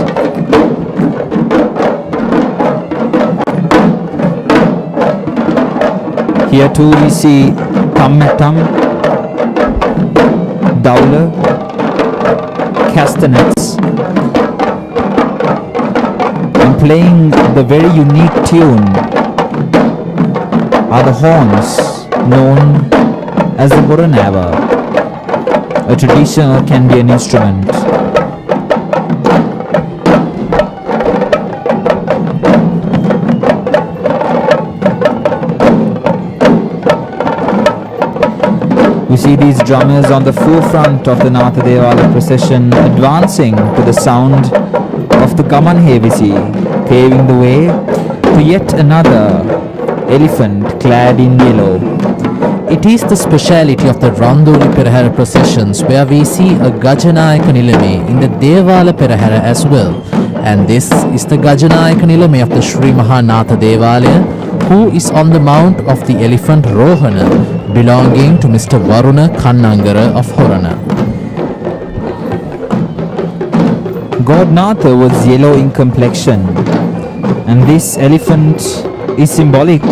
Here too we see tam-tam, dowler, castanets, and playing the very unique tune are the horns known as the Boranava, a traditional Kandian instrument. We see these drummers on the forefront of the Natha Devala procession advancing to the sound of the Gaman Hevisi, paving the way to yet another elephant clad in yellow. It is the speciality of the Randoli Procession processions where we see a Gajanayaka Nilame in the Devala Perahera as well. And this is the Gajanayaka Nilame of the Sri Mahanatha Devalaya, who is on the mount of the elephant Rohana, belonging to Mr. Varuna Kannangara of Horana. God Natha was yellow in complexion, and this elephant is symbolic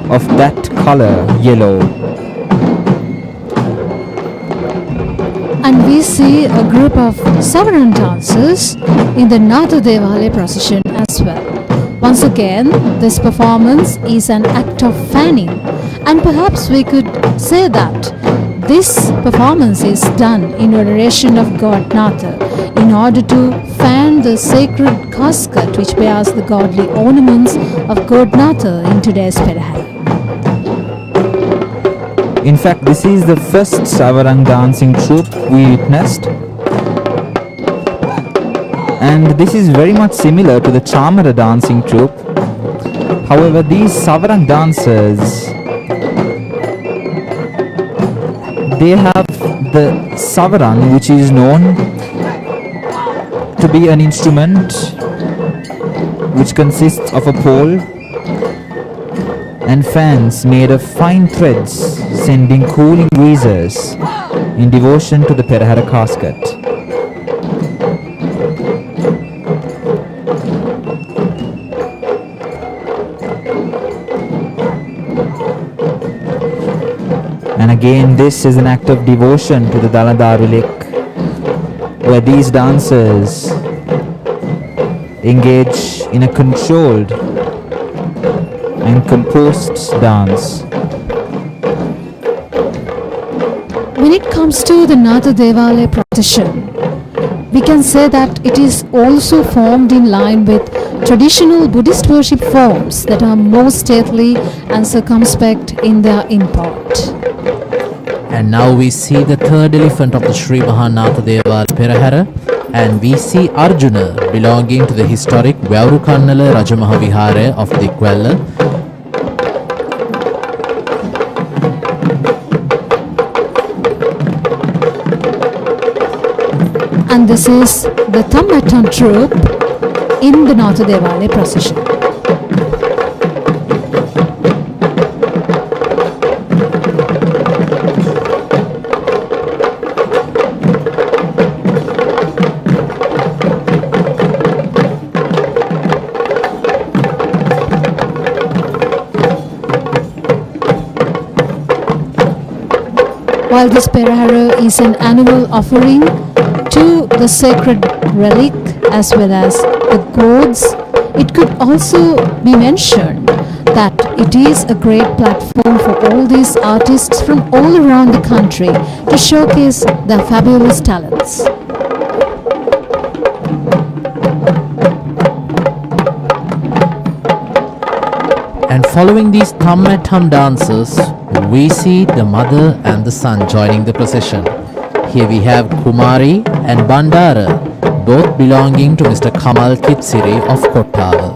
of that color, yellow. And we see a group of Savaran dancers in the Natha Devalaya procession as well. Once again, this performance is an act of fanning, and perhaps we could say that this performance is done in veneration of God Natha in order to fan the sacred casket which bears the godly ornaments of God Natha in today's Perahera. In fact, this is the first Savarang dancing troupe we witnessed. And this is very much similar to the Chamara dancing troupe. However, these Savarang dancers, they have the Savarang, which is known to be an instrument which consists of a pole and fans made of fine threads, sending cooling breezes in devotion to the Perahera casket. And again, this is an act of devotion to the Daladari lake, where these dancers engage in a controlled and composed dance. When it comes to the Natha Devalaya procession, we can say that it is also formed in line with traditional Buddhist worship forms that are more stately and circumspect in their import. And now we see the third elephant of the Sri Mahanatha Devalaya Perahera, and we see Arjuna belonging to the historic Vyavurukannala Rajamaha Vihara of Dikwella. And this is the Thammattam troupe in the Natha Devalaya procession. While this Perahera is an annual offering to the sacred relic as well as the gods, it could also be mentioned that it is a great platform for all these artists from all around the country to showcase their fabulous talents. And following these Thammattam dances, we see the mother and the son joining the procession. Here we have Kumari and Bandara, both belonging to Mr. Kamal Kitsiri of Kottava.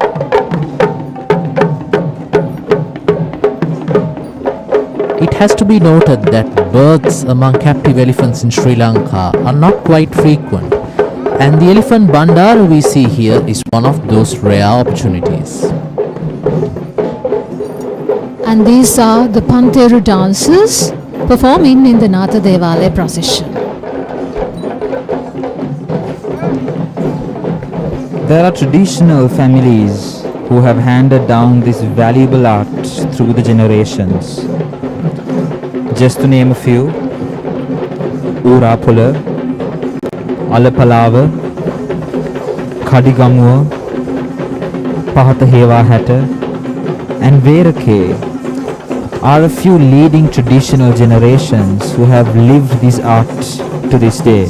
It has to be noted that births among captive elephants in Sri Lanka are not quite frequent, and the elephant Bandara we see here is one of those rare opportunities. And these are the Panteru dancers performing in the Natha Devalaya procession. There are traditional families who have handed down this valuable art through the generations. Just to name a few: Urapula, Alapalava, Kadigamuwa, Pahata Hewa Hatta, and Verake are a few leading traditional generations who have lived this art to this day.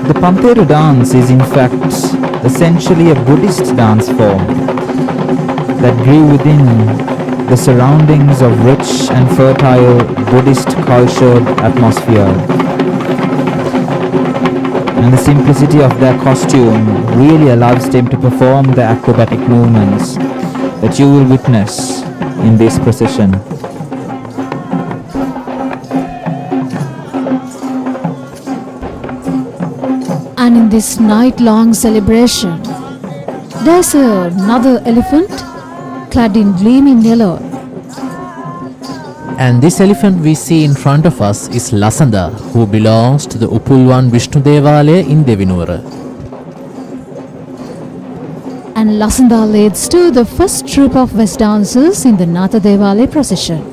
The Panteru dance is in fact essentially a Buddhist dance form that grew within the surroundings of rich and fertile Buddhist cultured atmosphere. And the simplicity of their costume really allows them to perform the acrobatic movements that you will witness in this procession. And in this night-long celebration, there's another elephant clad in gleaming yellow. And this elephant we see in front of us is Lasanda, who belongs to the Upulwan Vishnu Devalaya in Devinura. And Lasanda leads to the first troop of West dancers in the Natha Devalaya procession.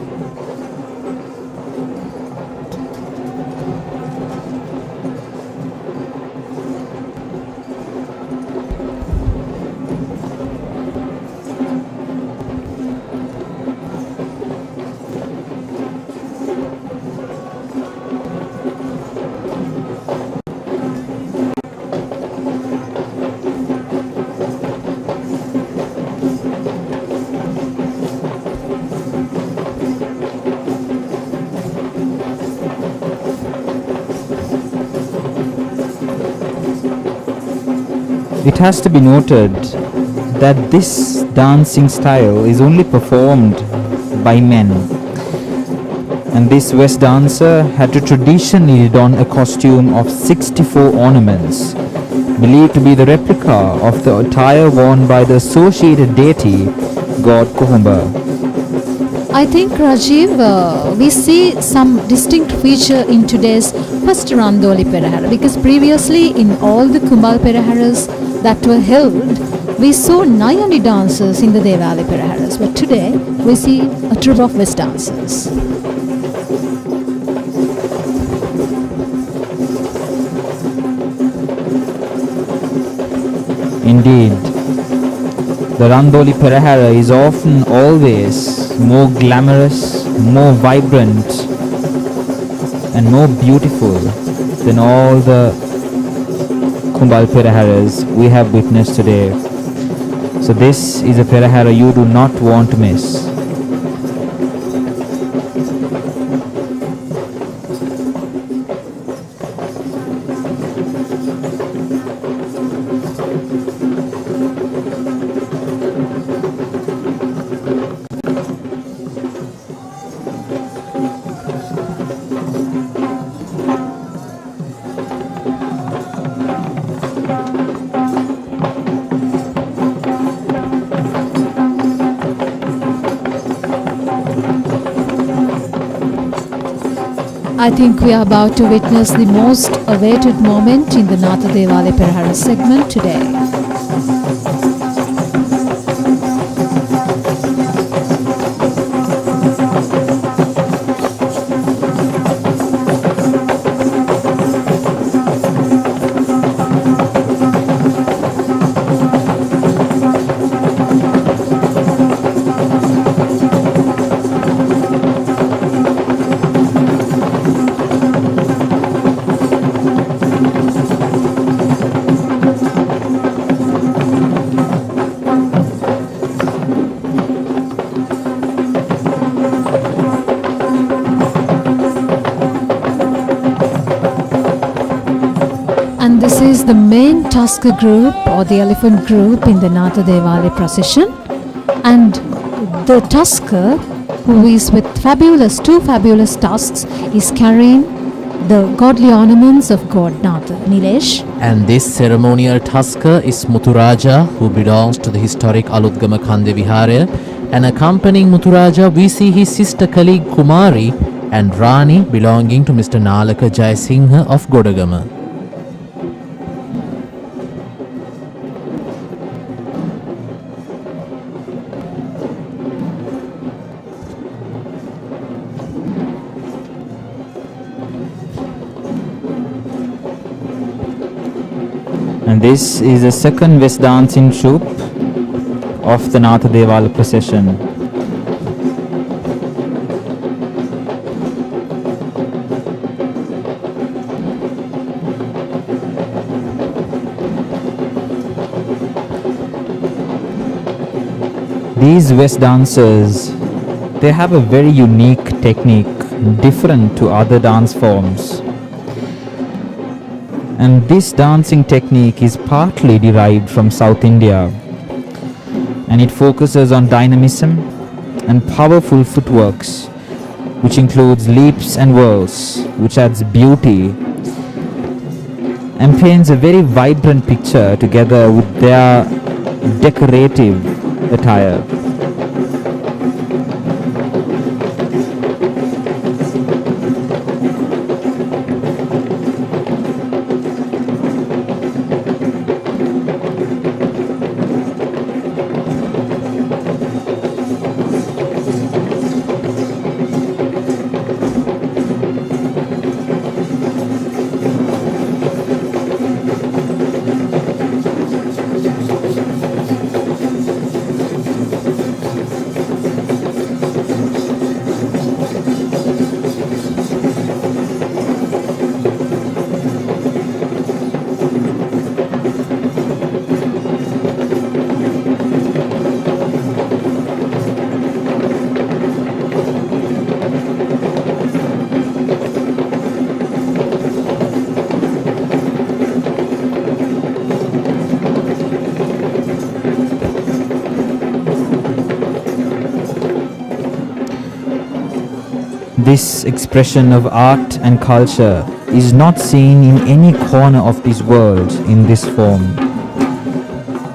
It has to be noted that this dancing style is only performed by men, and this West dancer had to traditionally don a costume of 64 ornaments, believed to be the replica of the attire worn by the associated deity god Kohumba. I think, Rajiv, we see some distinct feature in today's first Randoli Perahera, because previously in all the Kumbal Peraheras that were held, we saw Nayani dancers in the Devalaya Peraheras, but today we see a troupe of West dancers. Indeed, the Randoli Perahera is often always more glamorous, more vibrant, and more beautiful than all the Kumbal Peraheras we have witnessed today. So this is a Perahera you do not want to miss. I think we are about to witness the most awaited moment in the Natha Devalaya Perahera segment today. And this is the main Tusker group or the elephant group in the Natha Devalaya procession. And the Tusker, who is with two fabulous tusks, is carrying the godly ornaments of God Natha. Nilesh? And this ceremonial Tusker is Muthuraja, who belongs to the historic Aludgama Kandy Vihara. And accompanying Muthuraja, we see his sister colleague Kumari and Rani, belonging to Mr. Nalaka Jayasinghe of Godagama. And this is the second West dancing troupe of the Natha Devalaya procession. These West dancers They have a very unique technique, different to other dance forms. And this dancing technique is partly derived from South India, and it focuses on dynamism and powerful footworks, which includes leaps and whirls, which adds beauty and paints a very vibrant picture together with their decorative attire. This expression of art and culture is not seen in any corner of this world in this form.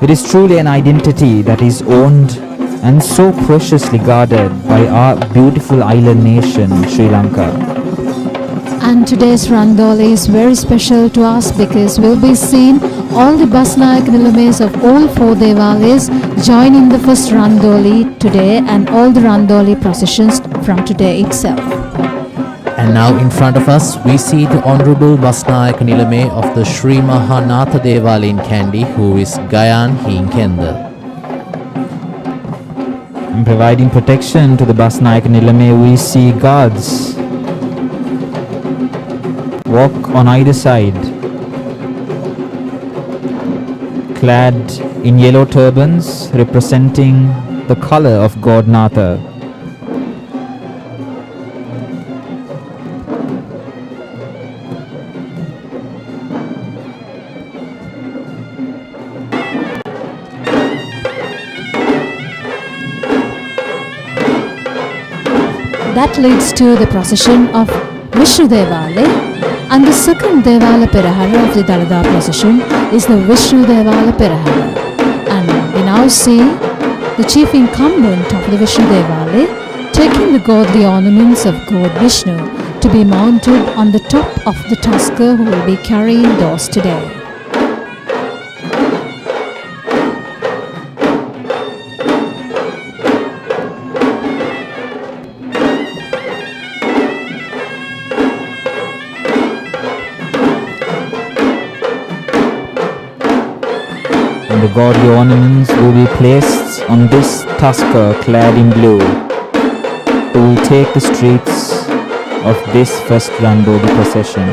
It is truly an identity that is owned and so preciously guarded by our beautiful island nation, Sri Lanka. And today's Randoli is very special to us because we'll be seeing all the Basnayak Nilames of all four Devalis join in the first Randoli today and all the Randoli processions from today itself. And now in front of us, we see the Honorable Basnayak Nilame of the Sri Mahanatha Devali in Kandy, who is Gayan Hinkenda. And providing protection to the Basnayak Nilame, we see guards walk on either side, clad in yellow turbans representing the color of God Natha. That leads to the procession of Vishnu Devale, and the second Devala Perahera of the Dalada procession is the Vishnu Devala Perahera. And we now see the chief incumbent of the Vishnu Devale taking the godly ornaments of God Vishnu to be mounted on the top of the tusker who will be carrying those today. And the godly ornaments will be placed on this tusker clad in blue, who will take the streets of this first Randoli procession.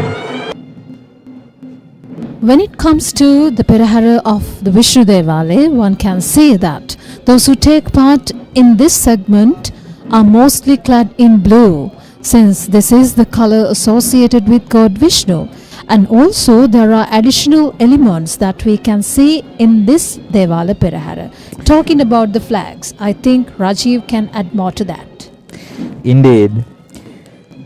When it comes to the Perahera of the Vishnu Devale, one can say that those who take part in this segment are mostly clad in blue, since this is the color associated with God Vishnu. And also there are additional elements that we can see in this Devala Perahera. Talking about the flags, I think Rajiv can add more to that. Indeed.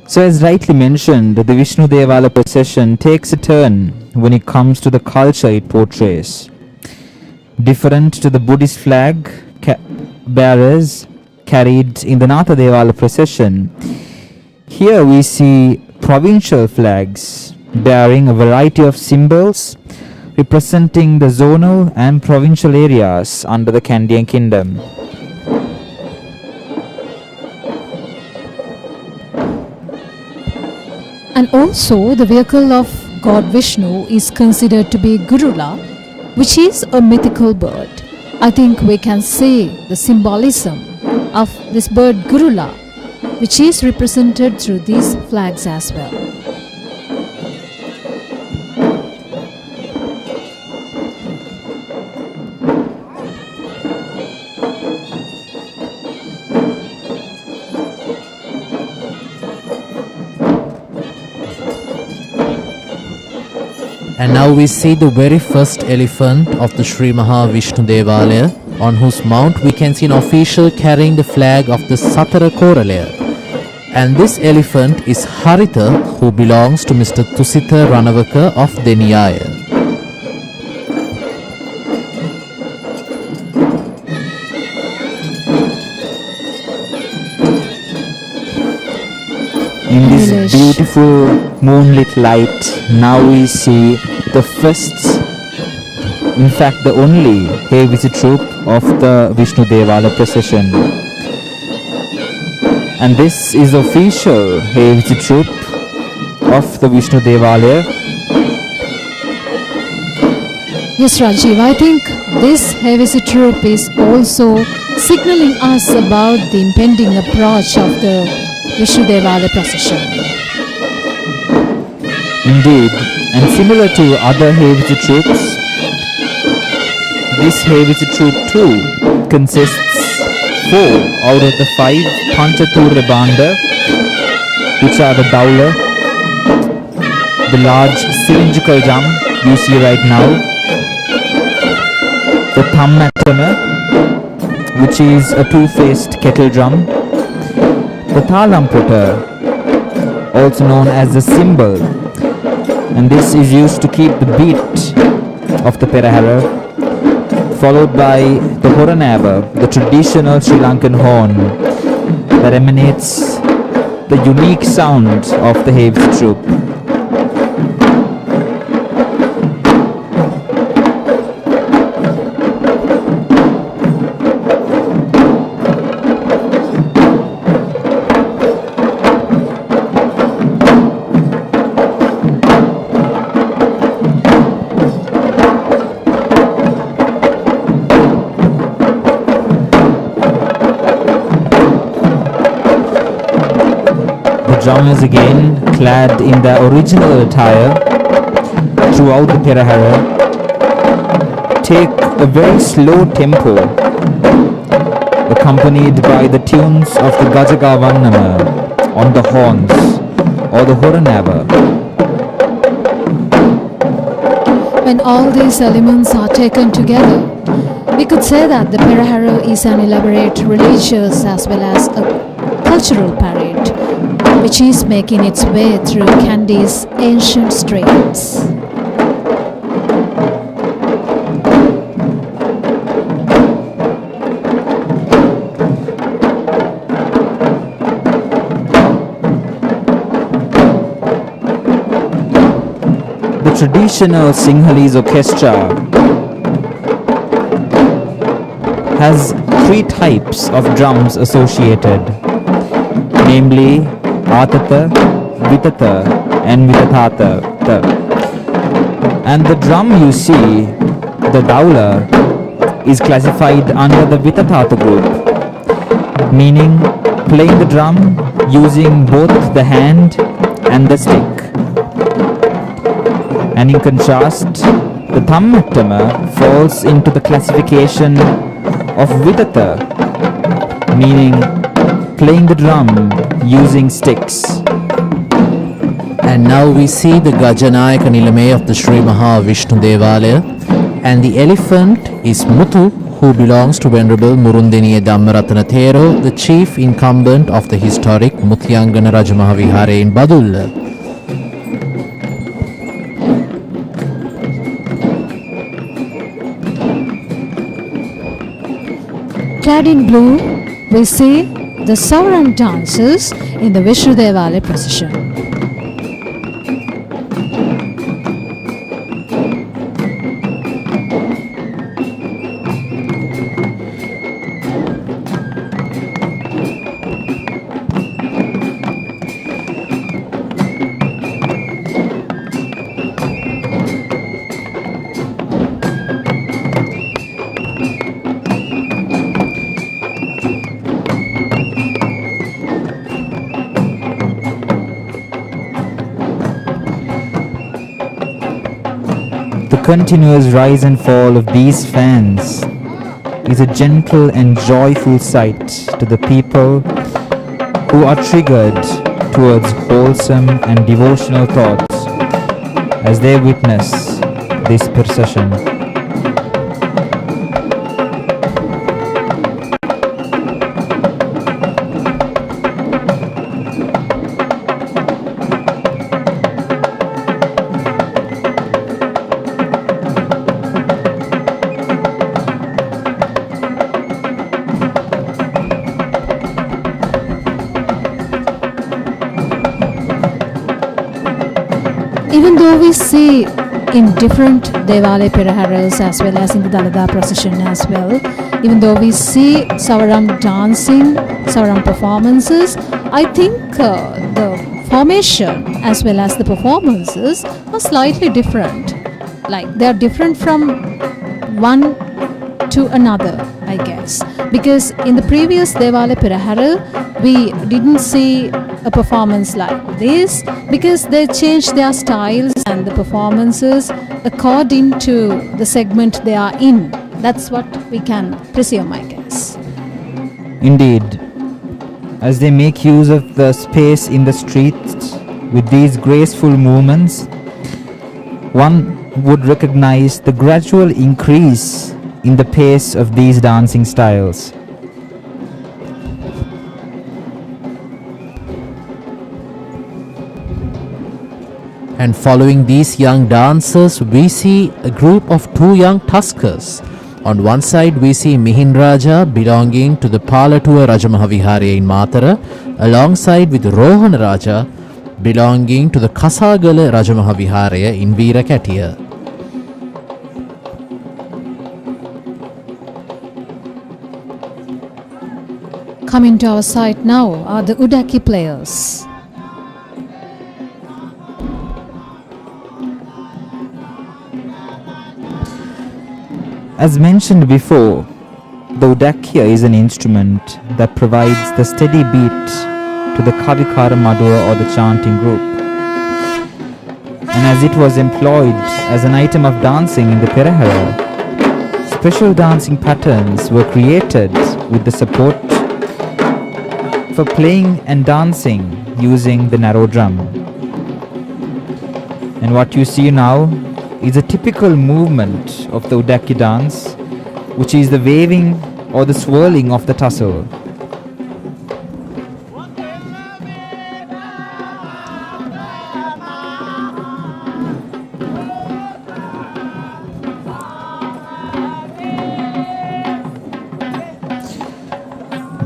So as rightly mentioned, the Vishnu Devala procession takes a turn when it comes to the culture it portrays. Different to the Buddhist flag bearers carried in the Natha Devala procession, here we see provincial flags bearing a variety of symbols representing the zonal and provincial areas under the Kandian kingdom. And also the vehicle of God Vishnu is considered to be Gurula, which is a mythical bird. I think we can see the symbolism of this bird Gurula, which is represented through these flags as well. And now we see the very first elephant of the Sri Mahavishnu Devalaya, on whose mount we can see an official carrying the flag of the Satara Koralaya. And this elephant is Haritha, who belongs to Mr. Tusitha Ranavaka of Deniyaya. In this Delish. beautiful moonlit light, now we see the first, in fact the only heavy troop of the Vishnu Devala procession. And this is the official heavy troop of the Vishnu Devalaya. Yes, Rajiv, I think this heavy troop is also signaling us about the impending approach of the Vishnu Devala procession. Indeed, and similar to other heavy troops, this heavy troop too consists 4 out of the 5 Panchatura Banda, which are the Daula, the large cylindrical drum you see right now, the Thammatama, which is a 2-faced kettle drum, the Thalamputa, also known as the cymbal, and this is used to keep the beat of the Perahera, followed by the Horanaba, the traditional Sri Lankan horn that emanates the unique sound of the heavy troop. Drummers again clad in their original attire throughout the Perahera take a very slow tempo accompanied by the tunes of the Gajagavannama on the horns or the Horanava. When all these elements are taken together, we could say that the Perahera is an elaborate religious as well as a cultural parade, which is making its way through Kandy's ancient streets. The traditional Sinhalese orchestra has 3 types of drums associated, namely Atata, Vitata and Vitatata. And the drum you see, the Daula, is classified under the Vitatata group, meaning playing the drum using both the hand and the stick. And in contrast, the Thammatama falls into the classification of Vitata, meaning playing the drum using sticks. And now we see the Gajanayaka Nilame of the Sri Mahavishnu Devalaya, and the elephant is Muthu, who belongs to Venerable Murundeniya Dhammaratana Thero, the chief incumbent of the historic Mutyangana Rajamahawihara in Badulla. Clad in blue, we see the Sauran dancers in the Vishnu Devala procession. The continuous rise and fall of these fans is a gentle and joyful sight to the people who are triggered towards wholesome and devotional thoughts as they witness this procession. Even though we see in different Devale Peraharas as well as in the Dalada procession as well, even though we see Savaram dancing, Savaram performances, I think the formation as well as the performances are slightly different. Like they are different from one to another, I guess. Because in the previous Devale Perahara, we didn't see a performance like this because they changed their styles and the performances according to the segment they are in. That's what we can presume, I guess. Indeed, as they make use of the space in the streets with these graceful movements, one would recognize the gradual increase in the pace of these dancing styles. And following these young dancers, we see a group of two young tuskers. On one side, we see Mihin Raja belonging to the Palatuwa Rajamahaviharya in Matara, alongside with Rohan Raja belonging to the Kasagala Rajamahaviharya in Veerakatiya. Coming to our side now are the Udaki players. As mentioned before, the Udakya is an instrument that provides the steady beat to the Kavikara Madhura or the chanting group. And as it was employed as an item of dancing in the Perahera, special dancing patterns were created with the support for playing and dancing using the narrow drum. And what you see now is a typical movement of the Udaki dance, which is the waving or the swirling of the tassel.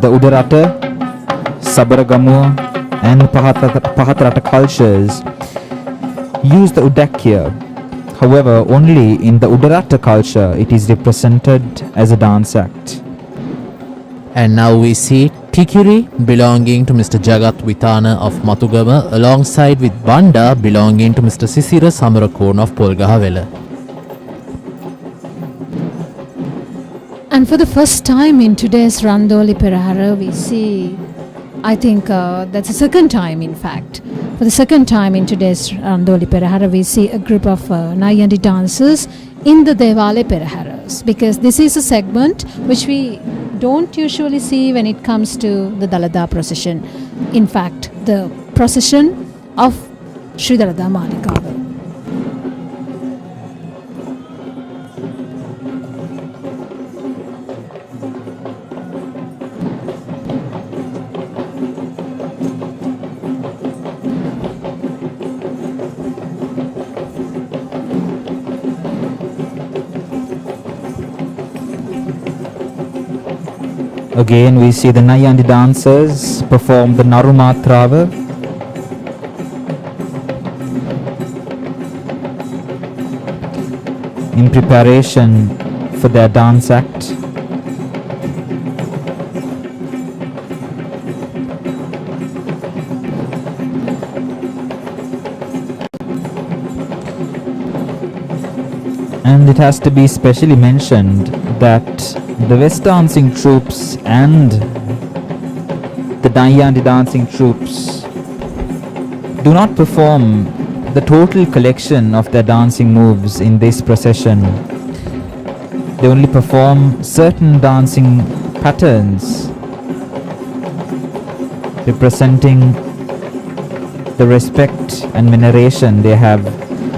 The Udarata, Sabaragamu and Pahatrata cultures use the Udakya. However, only in the Udarata culture it is represented as a dance act. And now we see Tikiri belonging to Mr. Jagat Vitana of Matugama, alongside with Banda belonging to Mr. Sisira Samarakon of Polgahavela. And for the first time in today's Randoli Procession, we see, I think that's the second time in fact. For the second time in today's Randoli Procession, we see a group of Nayandi dancers in the Devale Processions, because this is a segment which we don't usually see when it comes to the Dalada procession. In fact, the procession of Sri Dalada Malikavu. Again, we see the Nayandi dancers perform the Narumatrava. In preparation for their dance act. And it has to be specially mentioned that the West dancing troops and the Nayandi dancing troops do not perform the total collection of their dancing moves in this procession. They only perform certain dancing patterns representing the respect and veneration they have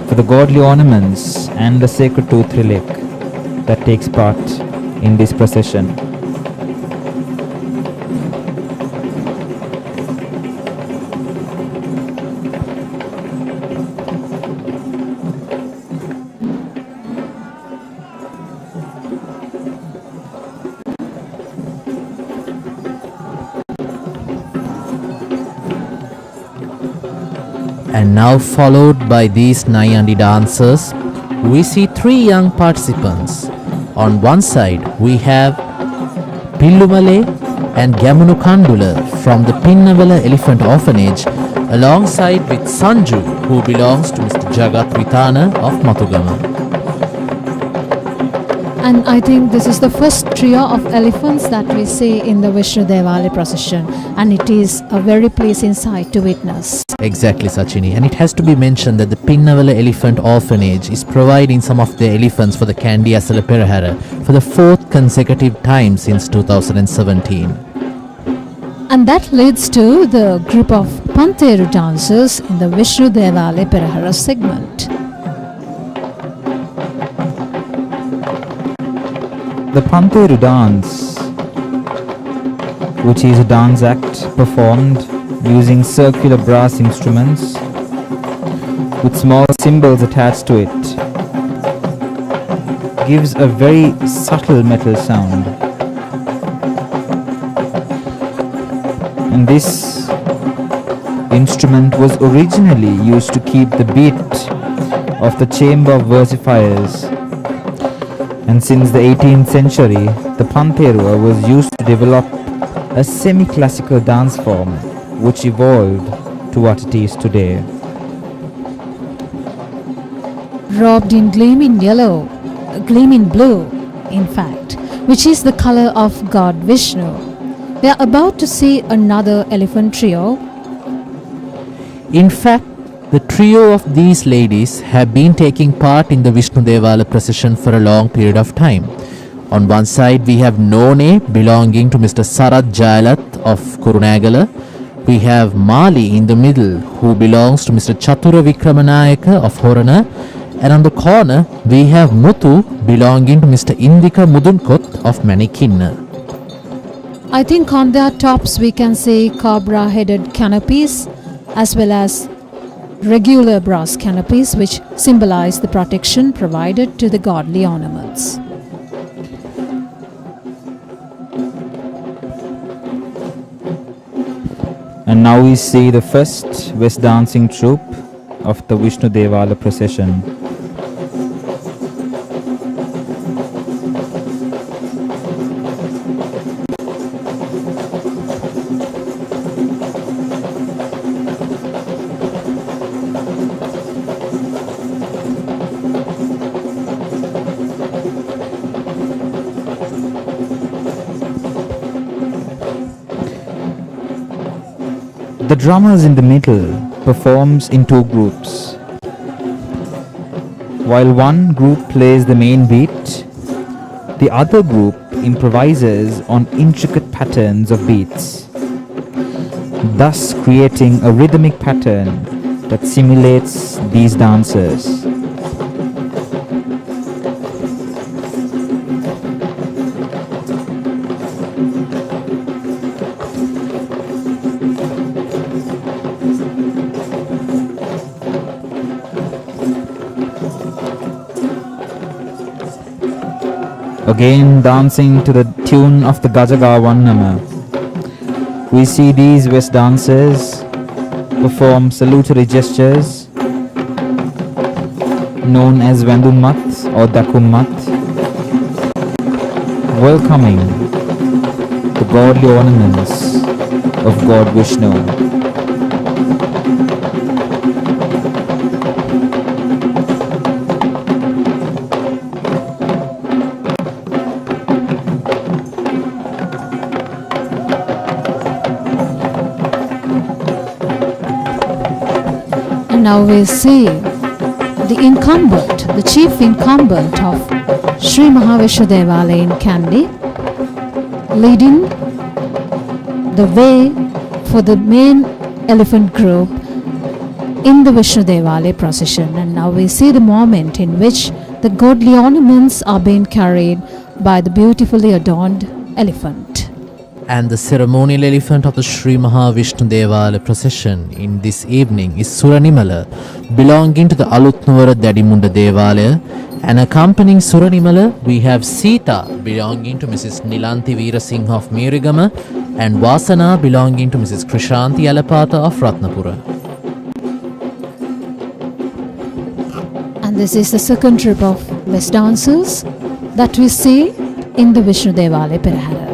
for the godly ornaments and the sacred tooth relic that takes part in this procession. And now, followed by these Nayandi dancers, we see three young participants. On one side, we have Pillumale and Gamunu Kandula from the Pinnavala Elephant Orphanage, alongside with Sanju, who belongs to Mr. Jagat Vitana of Matugama. And I think this is the first trio of elephants that we see in the Vishnu Devali procession, and it is a very pleasing sight to witness. Exactly, Sachini. And it has to be mentioned that the Pinnavala Elephant Orphanage is providing some of their elephants for the Kandy Esala Perahera for the fourth consecutive time since 2017. And that leads to the group of Panteru dancers in the Vishnu Devali Perahera segment. The Panteru dance, which is a dance act performed using circular brass instruments with small cymbals attached to it, gives a very subtle metal sound. And this instrument was originally used to keep the beat of the chamber of versifiers. And since the 18th century, the Panteru was used to develop a semi-classical dance form which evolved to what it is today. Robed in gleaming yellow, gleaming blue, in fact, which is the color of God Vishnu. We are about to see another elephant trio. In fact, the trio of these ladies have been taking part in the Vishnu Devala procession for a long period of time. On one side, we have None belonging to Mr. Sarath Jayalat of Kurunagala. We have Mali in the middle, who belongs to Mr. Chatura Vikramanayaka of Horana. And on the corner, we have Muthu belonging to Mr. Indika Mudunkot of Manikinna. I think on their tops we can see cobra-headed canopies as well as regular brass canopies which symbolize the protection provided to the godly ornaments. And now we see the first West dancing troupe of the Vishnu Devala procession. The drummers in the middle performs in two groups. While one group plays the main beat, the other group improvises on intricate patterns of beats, thus creating a rhythmic pattern that simulates these dancers. Again dancing to the tune of the Gajaga Vannama. We see these West dancers perform salutary gestures known as Vandummat or Dakummat, welcoming the godly ornaments of God Vishnu. Now we see the incumbent, the chief incumbent of Sri Mahavishnu Devala in Kandy, leading the way for the main elephant group in the Vishnu Devale procession, and now we see the moment in which the godly ornaments are being carried by the beautifully adorned elephant. And the ceremonial elephant of the Sri Mahavishnu Devala procession in this evening is Suranimala, belonging to the Alutnuvara Dadimunda Devalaya. And accompanying Suranimala, we have Sita, belonging to Mrs. Nilanthi Veerasinghe of Mirigama, and Vasana, belonging to Mrs. Krishanti Alapata of Ratnapura. And this is the second trip of West dancers that we see in the Vishnu Devale Perahera.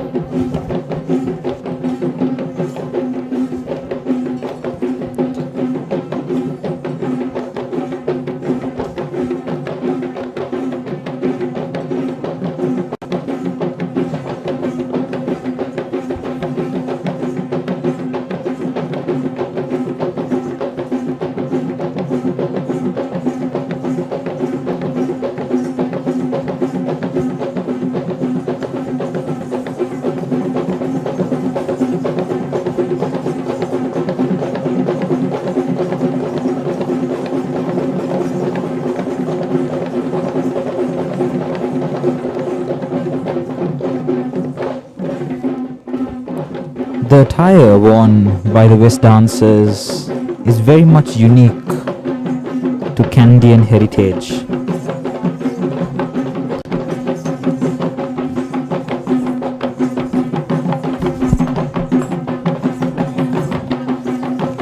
The attire worn by the West dancers is very much unique to Kandian heritage.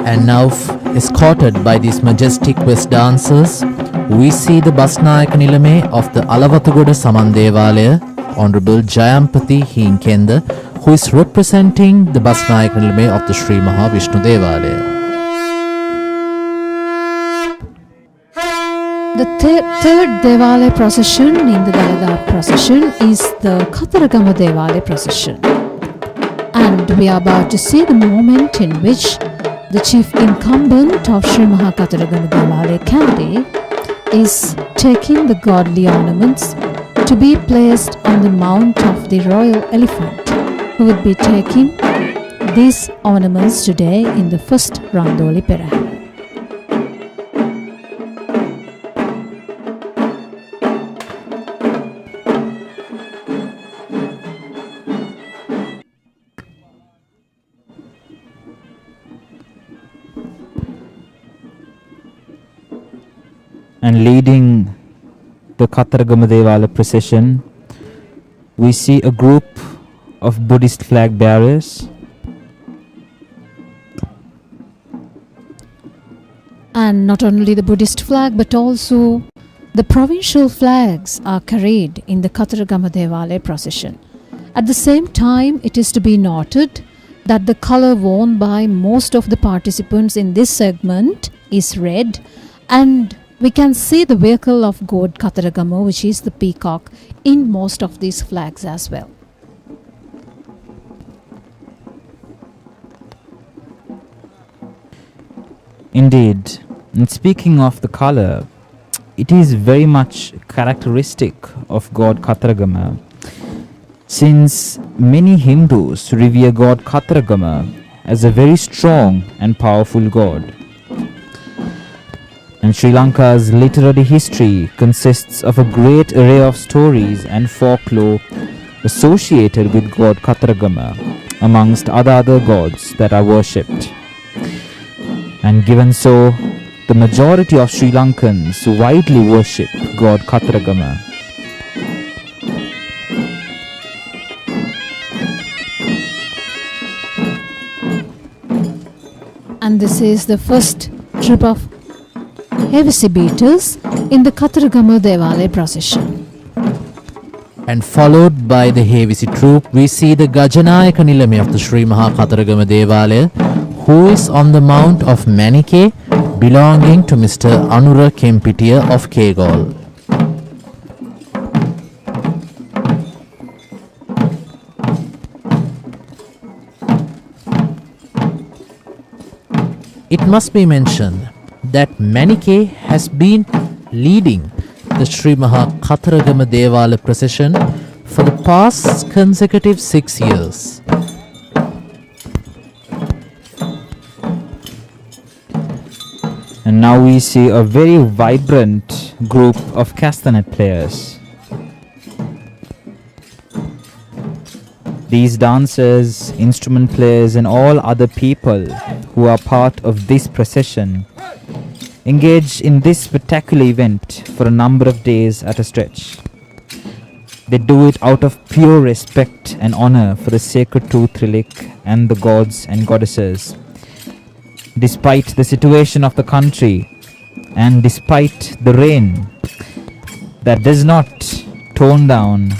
And now, escorted by these majestic West dancers, we see the Basnayaka Nilame of the Alavatugoda Saman Devalaya, Honorable Jayampati Hinkenda, who is representing the Basnayaka Nilame of the Sri Mahavishnu Devalaya. The third Devale procession in the Dalada procession is the Kataragama Devale procession. And we are about to see the moment in which the chief incumbent of Sri Mahakataragama Devale, Kandy, is taking the godly ornaments to be placed on the mount of the royal elephant, who would be taking these ornaments today in the first Randoli Procession. And leading the Kataragama Devala procession, we see a group of Buddhist flag bearers. And not only the Buddhist flag, but also the provincial flags are carried in the Kataragama Devale procession. At the same time, it is to be noted that the color worn by most of the participants in this segment is red, and we can see the vehicle of god Kataragama, which is the peacock, in most of these flags as well. Indeed, and speaking of the color, it is very much characteristic of god Kataragama, since many Hindus revere god Kataragama as a very strong and powerful god. And Sri Lanka's literary history consists of a great array of stories and folklore associated with god Kataragama, amongst other gods that are worshipped. And given so, the majority of Sri Lankans widely worship god Kataragama. And this is the first trip of heavy beaters in the Kataragama Devale procession. And followed by the Hevisi troop, we see the Gajanayaka Nilame of the Sri Mahakataragama Devalaya, who is on the mount of Manike, belonging to Mr. Anura Kempitiya of Kegol. It must be mentioned that Manike has been leading the Sri Mahakataragama Devala procession for the past consecutive 6 years. And now we see a very vibrant group of castanet players. These dancers, instrument players and all other people who are part of this procession engage in this spectacular event for a number of days at a stretch. They do it out of pure respect and honor for the sacred tooth relic and the gods and goddesses. Despite the situation of the country and despite the rain that does not tone down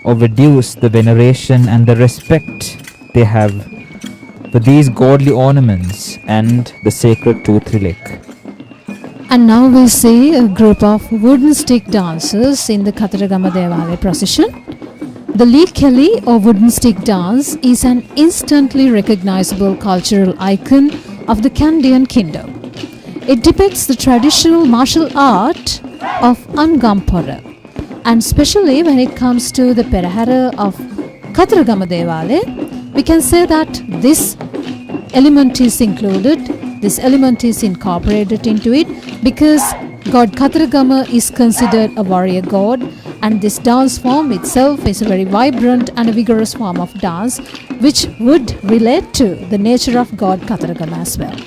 or reduce the veneration and the respect they have for these godly ornaments and the sacred tooth relic. And now we see a group of wooden stick dancers in the Kataragama Devale procession. The Likeli or wooden stick dance is an instantly recognizable cultural icon of the Kandian kingdom. It depicts the traditional martial art of Angampora, and especially when it comes to the Perahera of Kataragama Devale, we can say that this element is included, this element is incorporated into it because God Kataragama is considered a warrior god, and this dance form itself is a very vibrant and a vigorous form of dance which would relate to the nature of God Kataragama as well.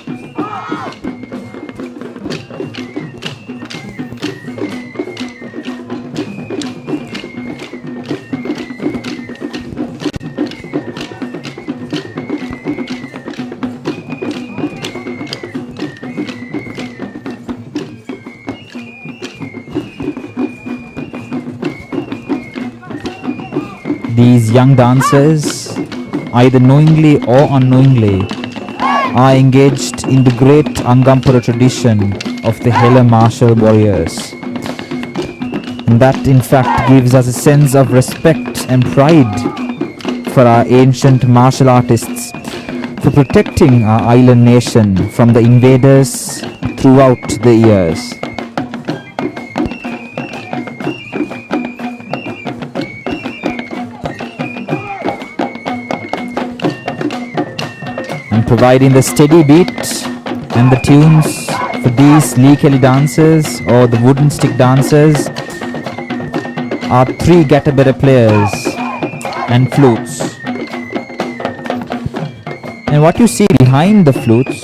These young dancers, either knowingly or unknowingly, are engaged in the great Angampura tradition of the Hela martial warriors. And that in fact gives us a sense of respect and pride for our ancient martial artists for protecting our island nation from the invaders throughout the years. And providing the steady beat and the tunes for these Likeli dancers or the wooden stick dancers are 3 Gatabera players and flutes. And what you see behind the flutes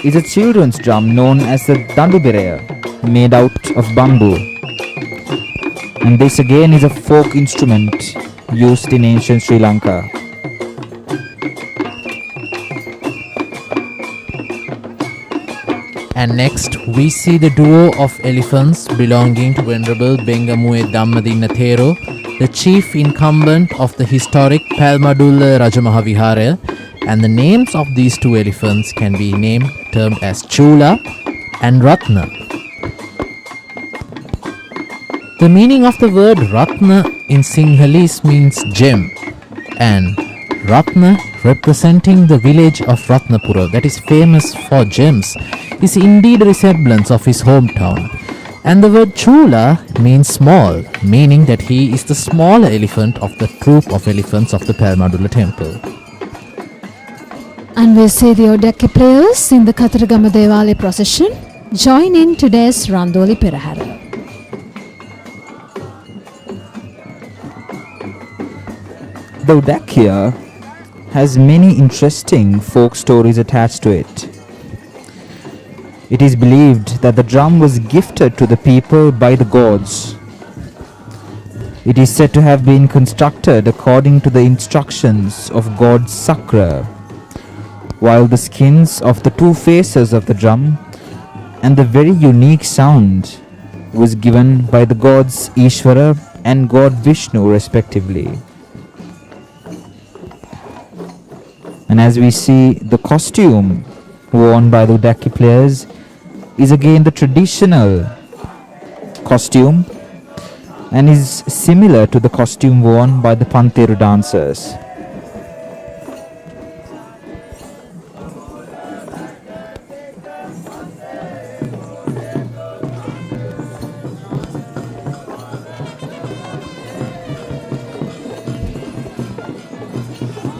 is a children's drum known as the Danduberea, made out of bamboo. And this again is a folk instrument used in ancient Sri Lanka. And next, we see the duo of elephants belonging to Venerable Bengamue Dhammadinna Thero, the chief incumbent of the historic Palmadulla Rajamaha Vihara, and the names of these 2 elephants can be termed as Chula and Ratna. The meaning of the word Ratna in Sinhalese means gem, and Ratna, representing the village of Ratnapura that is famous for gems, is indeed a resemblance of his hometown. And the word Chula means small, meaning that he is the smaller elephant of the troop of elephants of the Palmadulla temple. And we see the Odakki players in the Kataragama Devale procession join in today's Randoli Procession. The Odakkiya has many interesting folk stories attached to it. It is believed that the drum was gifted to the people by the gods. It is said to have been constructed according to the instructions of god Sakra, while the skins of the 2 faces of the drum and the very unique sound was given by the gods Ishvara and god Vishnu respectively. And as we see, the costume worn by the Odakki players is again the traditional costume and is similar to the costume worn by the Panteru dancers.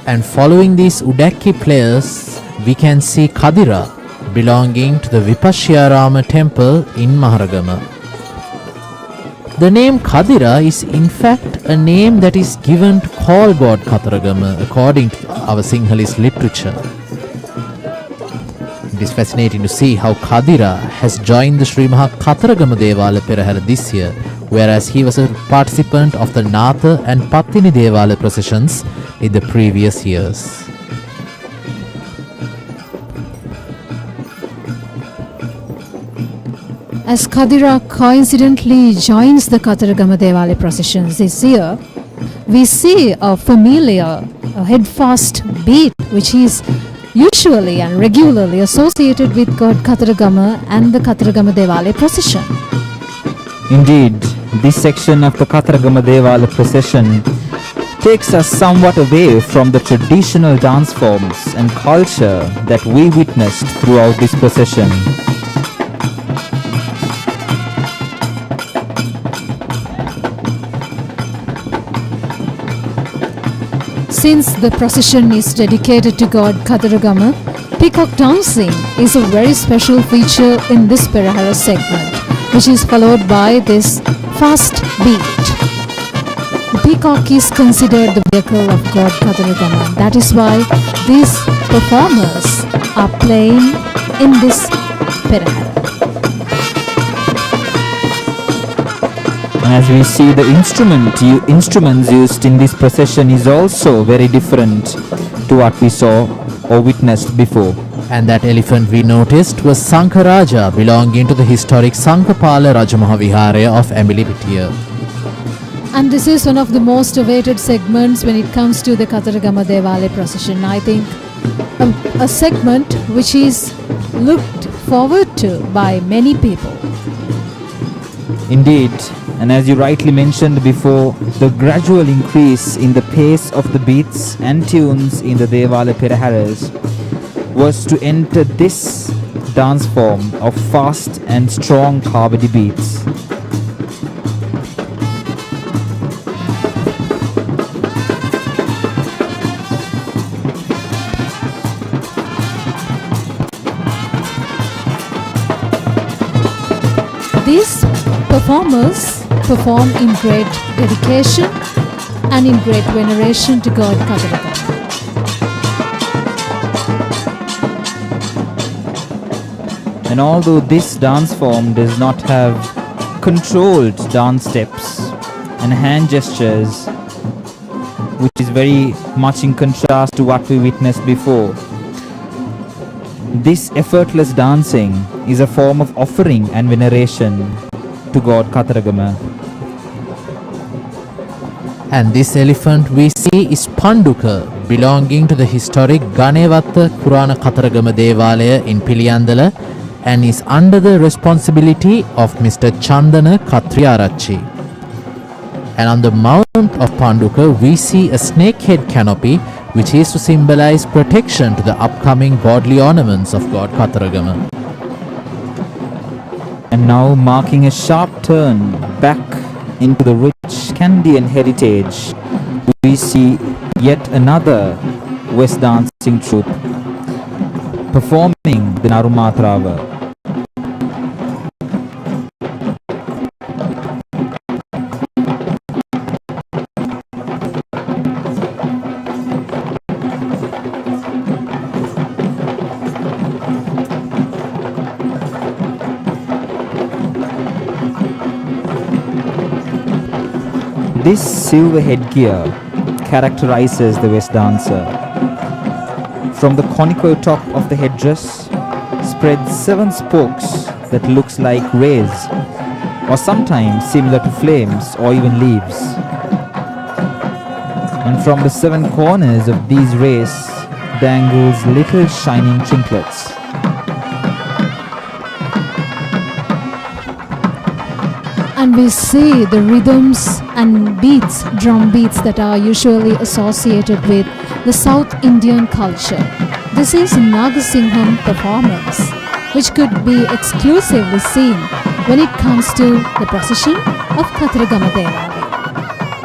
And following these Odakki players, we can see Kadira belonging to the Vipashyarama temple in Maharagama. The name Kadira is in fact a name that is given to call god Kataragama according to our Sinhalese literature. It is fascinating to see how Kadira has joined the Sri Maha Kataragama Esala Perahera this year, whereas he was a participant of the Natha and Pattini Esala processions in the previous years. As Kadira coincidentally joins the Kataragama Esala processions this year, we see a familiar headfast beat which is usually and regularly associated with god Kataragama and the Kataragama Esala procession. Indeed, this section of the Kataragama Esala procession takes us somewhat away from the traditional dance forms and culture that we witnessed throughout this procession. Since the procession is dedicated to god Kataragama, peacock dancing is a very special feature in this Perahera segment, which is followed by this fast beat. The peacock is considered the vehicle of god Kataragama. That is why these performers are playing in this Perahera. And as we see, the instruments used in this procession is also very different to what we saw or witnessed before. And that elephant we noticed was Sankaraja belonging to the historic Sankapala Rajamahavihare of Amilipitiya. And this is one of the most awaited segments when it comes to the Kataragama Esala procession. I think a segment which is looked forward to by many people. Indeed, and as you rightly mentioned before, the gradual increase in the pace of the beats and tunes in the Esala Peraheras was to enter this dance form of fast and strong Kavadi beats. These performers perform in great dedication and in great veneration to god Kataragama. And although this dance form does not have controlled dance steps and hand gestures, which is very much in contrast to what we witnessed before, this effortless dancing is a form of offering and veneration to god Kataragama. And this elephant we see is Panduka, belonging to the historic Ganevatta Purana Kataragama Devalaya in Piliyandala, and is under the responsibility of Mr. Chandana Katriyarachi. And on the mount of Panduka we see a snakehead canopy, which is to symbolize protection to the upcoming godly ornaments of god Kataragama. And now, marking a sharp turn back into the rich Kandian heritage, we see yet another West dancing troupe performing the Narumatrava. This silver headgear characterizes the West dancer. From the conical top of the headdress spreads 7 spokes that looks like rays, or sometimes similar to flames or even leaves. And from the 7 corners of these rays dangles little shining trinklets. And we see the rhythms and beats, drum beats that are usually associated with the South Indian culture. This is Nagasingham performance, which could be exclusively seen when it comes to the procession of Kataragama Esala.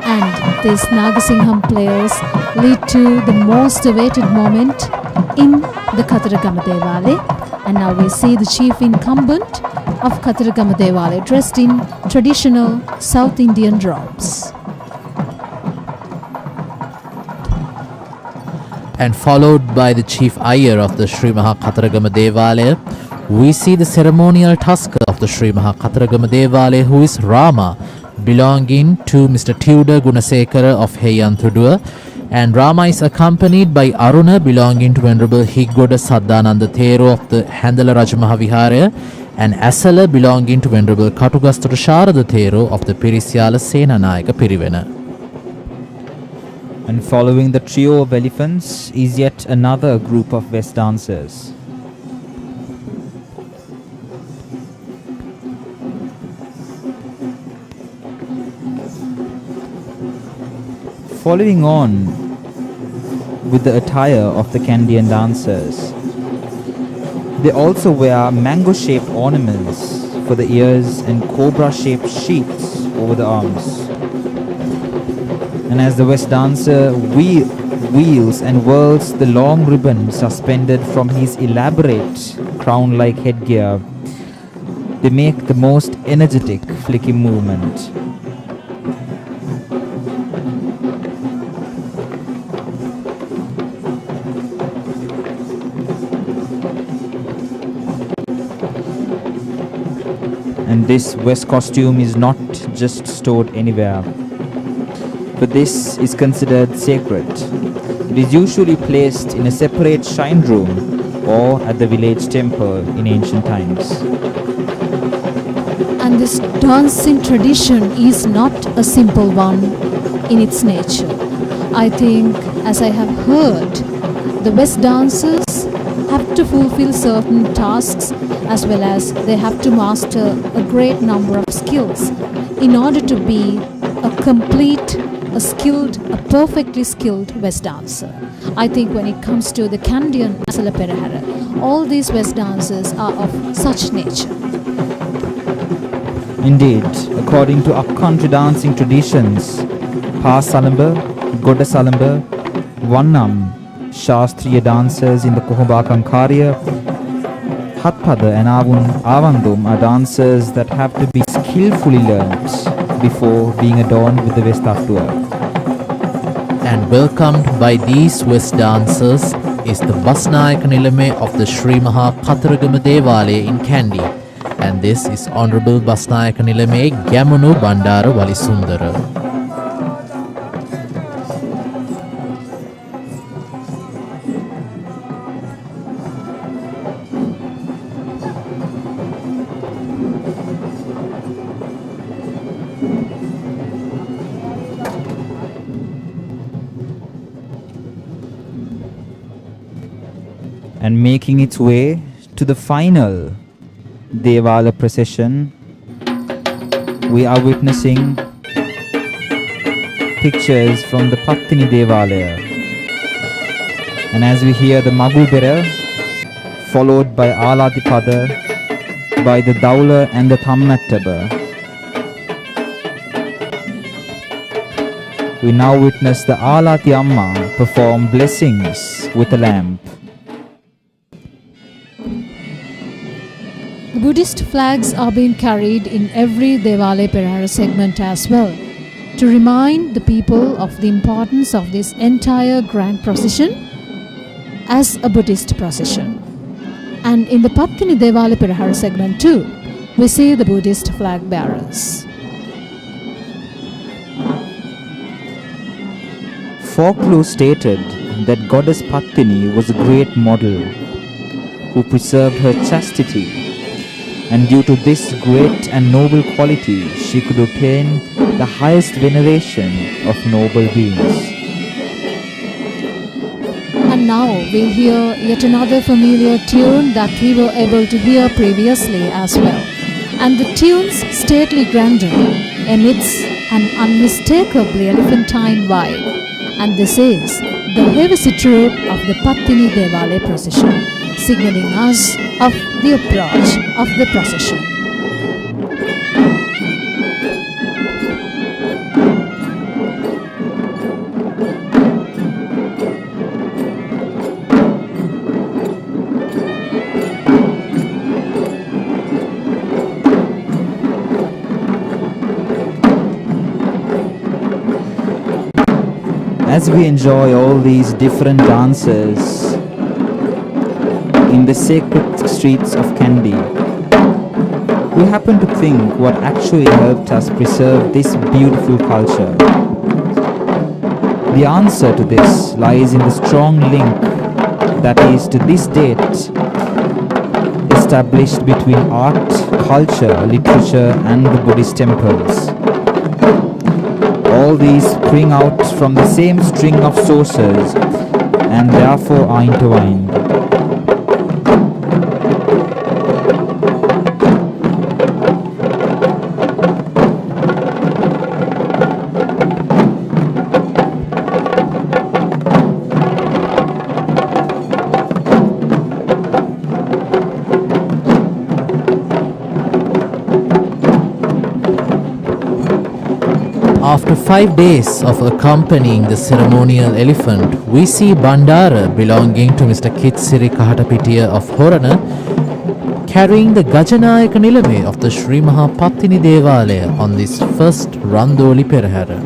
And these Nagasingham players lead to the most awaited moment in the Kataragama Devale. And now we see the chief incumbent of Kataragama Devale dressed in traditional South Indian robes. And followed by the chief Iyer of the Sri Maha Kataragama Devalaya, we see the ceremonial tusker of the Sri Maha Kataragama Devalaya, who is Rama, belonging to Mr. Tudor Gunasekara of Heyanthudua. And Rama is accompanied by Aruna, belonging to Venerable Higgoda Saddhananda Thero of the Handala Rajamaha Viharaya, and Esala, belonging to Venerable Katugastara Sharada Thero of the Pirisyala Senanayaka Pirivena. And following the trio of elephants is yet another group of West dancers. Following on with the attire of the Kandian dancers, they also wear mango-shaped ornaments for the ears and cobra-shaped sheaths over the arms. And as the West dancer wheels and whirls the long ribbon suspended from his elaborate crown-like headgear, they make the most energetic flicking movement. And this West costume is not just stored anywhere, but this is considered sacred. It is usually placed in a separate shrine room or at the village temple in ancient times. And this dancing tradition is not a simple one in its nature. I think, as I have heard, the West dancers have to fulfill certain tasks, as well as they have to master a great number of skills in order to be a perfectly skilled West dancer. I think when it comes to the Kandy Esala Perahera, all these West dancers are of such nature. Indeed, according to upcountry dancing traditions, Pa Salamba, Goda Salamba, Vannam, Shastriya dancers in the Kohobakam Karya, Hatpada and Avandum are dancers that have to be skillfully learnt before being adorned with the West Aftua. And welcomed by these West dancers is the Basnayaka Nilame of the Sri Maha Kataragama Devalaya in Kandy. And this is Honorable Basnayaka Nilame Gamunu Bandara Walisundara. And making its way to the final Devala procession, we are witnessing pictures from the Pattini Devalaya. And as we hear the Magubera, followed by Alatipada, by the Daula and the Thamnattaba, we now witness the Alati Amma perform blessings with a lamp. Buddhist flags are being carried in every Randoli Procession segment as well, to remind the people of the importance of this entire grand procession as a Buddhist procession. And in the Pattini Randoli Procession segment too, we see the Buddhist flag bearers. Folklore stated that Goddess Pattini was a great model who preserved her chastity, and due to this great and noble quality, she could obtain the highest veneration of noble beings. And now we'll hear yet another familiar tune that we were able to hear previously as well. And the tune's stately grandeur emits an unmistakably elephantine vibe. And this is the heavy troop of the Pattini Randoli Procession, signaling us of the approach of the procession. as we enjoy all these different dances in the sacred streets of Kandy, we happen to think what actually helped us preserve this beautiful culture. The answer to this lies in the strong link that is to this date established between art, culture, literature and the Buddhist temples. All these spring out from the same string of sources and therefore are intertwined. After 5 days of accompanying the ceremonial elephant, we see Bandara belonging to Mr. Kitsiri Kahatapitiya of Horana carrying the Gajanayaka Nilame of the Sri Mahapattini Devalaya on this first Randoli Perahera.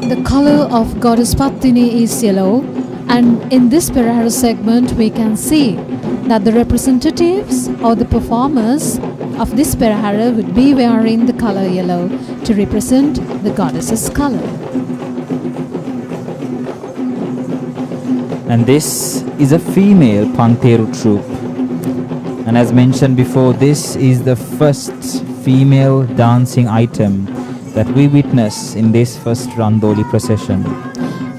The color of Goddess Pattini is yellow, and in this Perahera segment we can see that the representatives or the performers of this Perahera would be wearing the color yellow to represent the goddess's color. And this is a female Pantheru troupe. And as mentioned before, this is the first female dancing item that we witness in this first Randoli procession.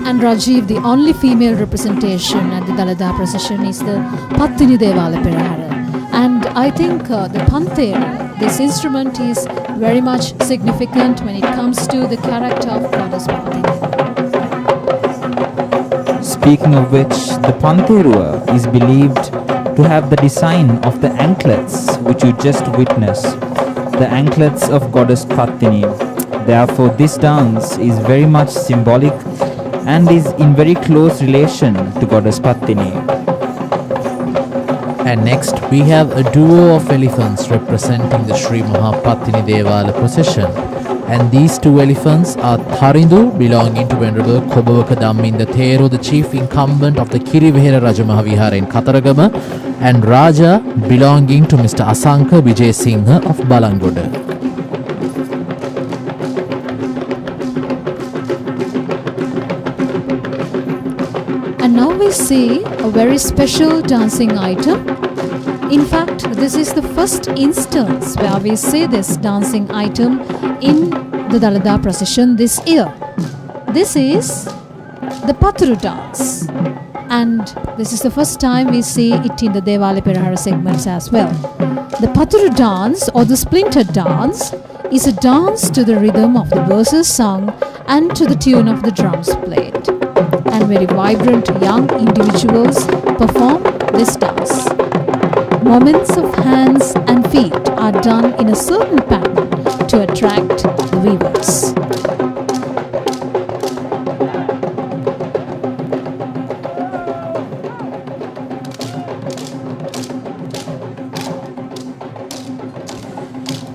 And Rajiv, the only female representation at the Dalada procession is the Pattini Esala Perahera. And I think the Panthera, this instrument is very much significant when it comes to the character of Goddess Pattini. Speaking of which, the Pantheru is believed to have the design of the anklets which you just witnessed, the anklets of Goddess Pattini. Therefore, this dance is very much symbolic and is in very close relation to Goddess Pattini. And next we have a duo of elephants representing the Sri Mahapattini Devala procession. And these two elephants are Tharindu belonging to Venerable Kobawaka Dhamminda Thero, the chief incumbent of the Kirivihara Rajamahawihara in Kataragama, and Raja belonging to Mr. Asanka Vijayasinghe of Balangoda. And now we see a very special dancing item. In fact, this is the first instance where we see this dancing item in the Dalada procession this year. This is the Patru dance. And this is the first time we see it in the Devala Perahera segments as well. The Patru dance or the splinter dance is a dance to the rhythm of the verses sung and to the tune of the drums played. And very vibrant young individuals perform this dance. Movements of hands and feet are done in a certain pattern to attract the viewers.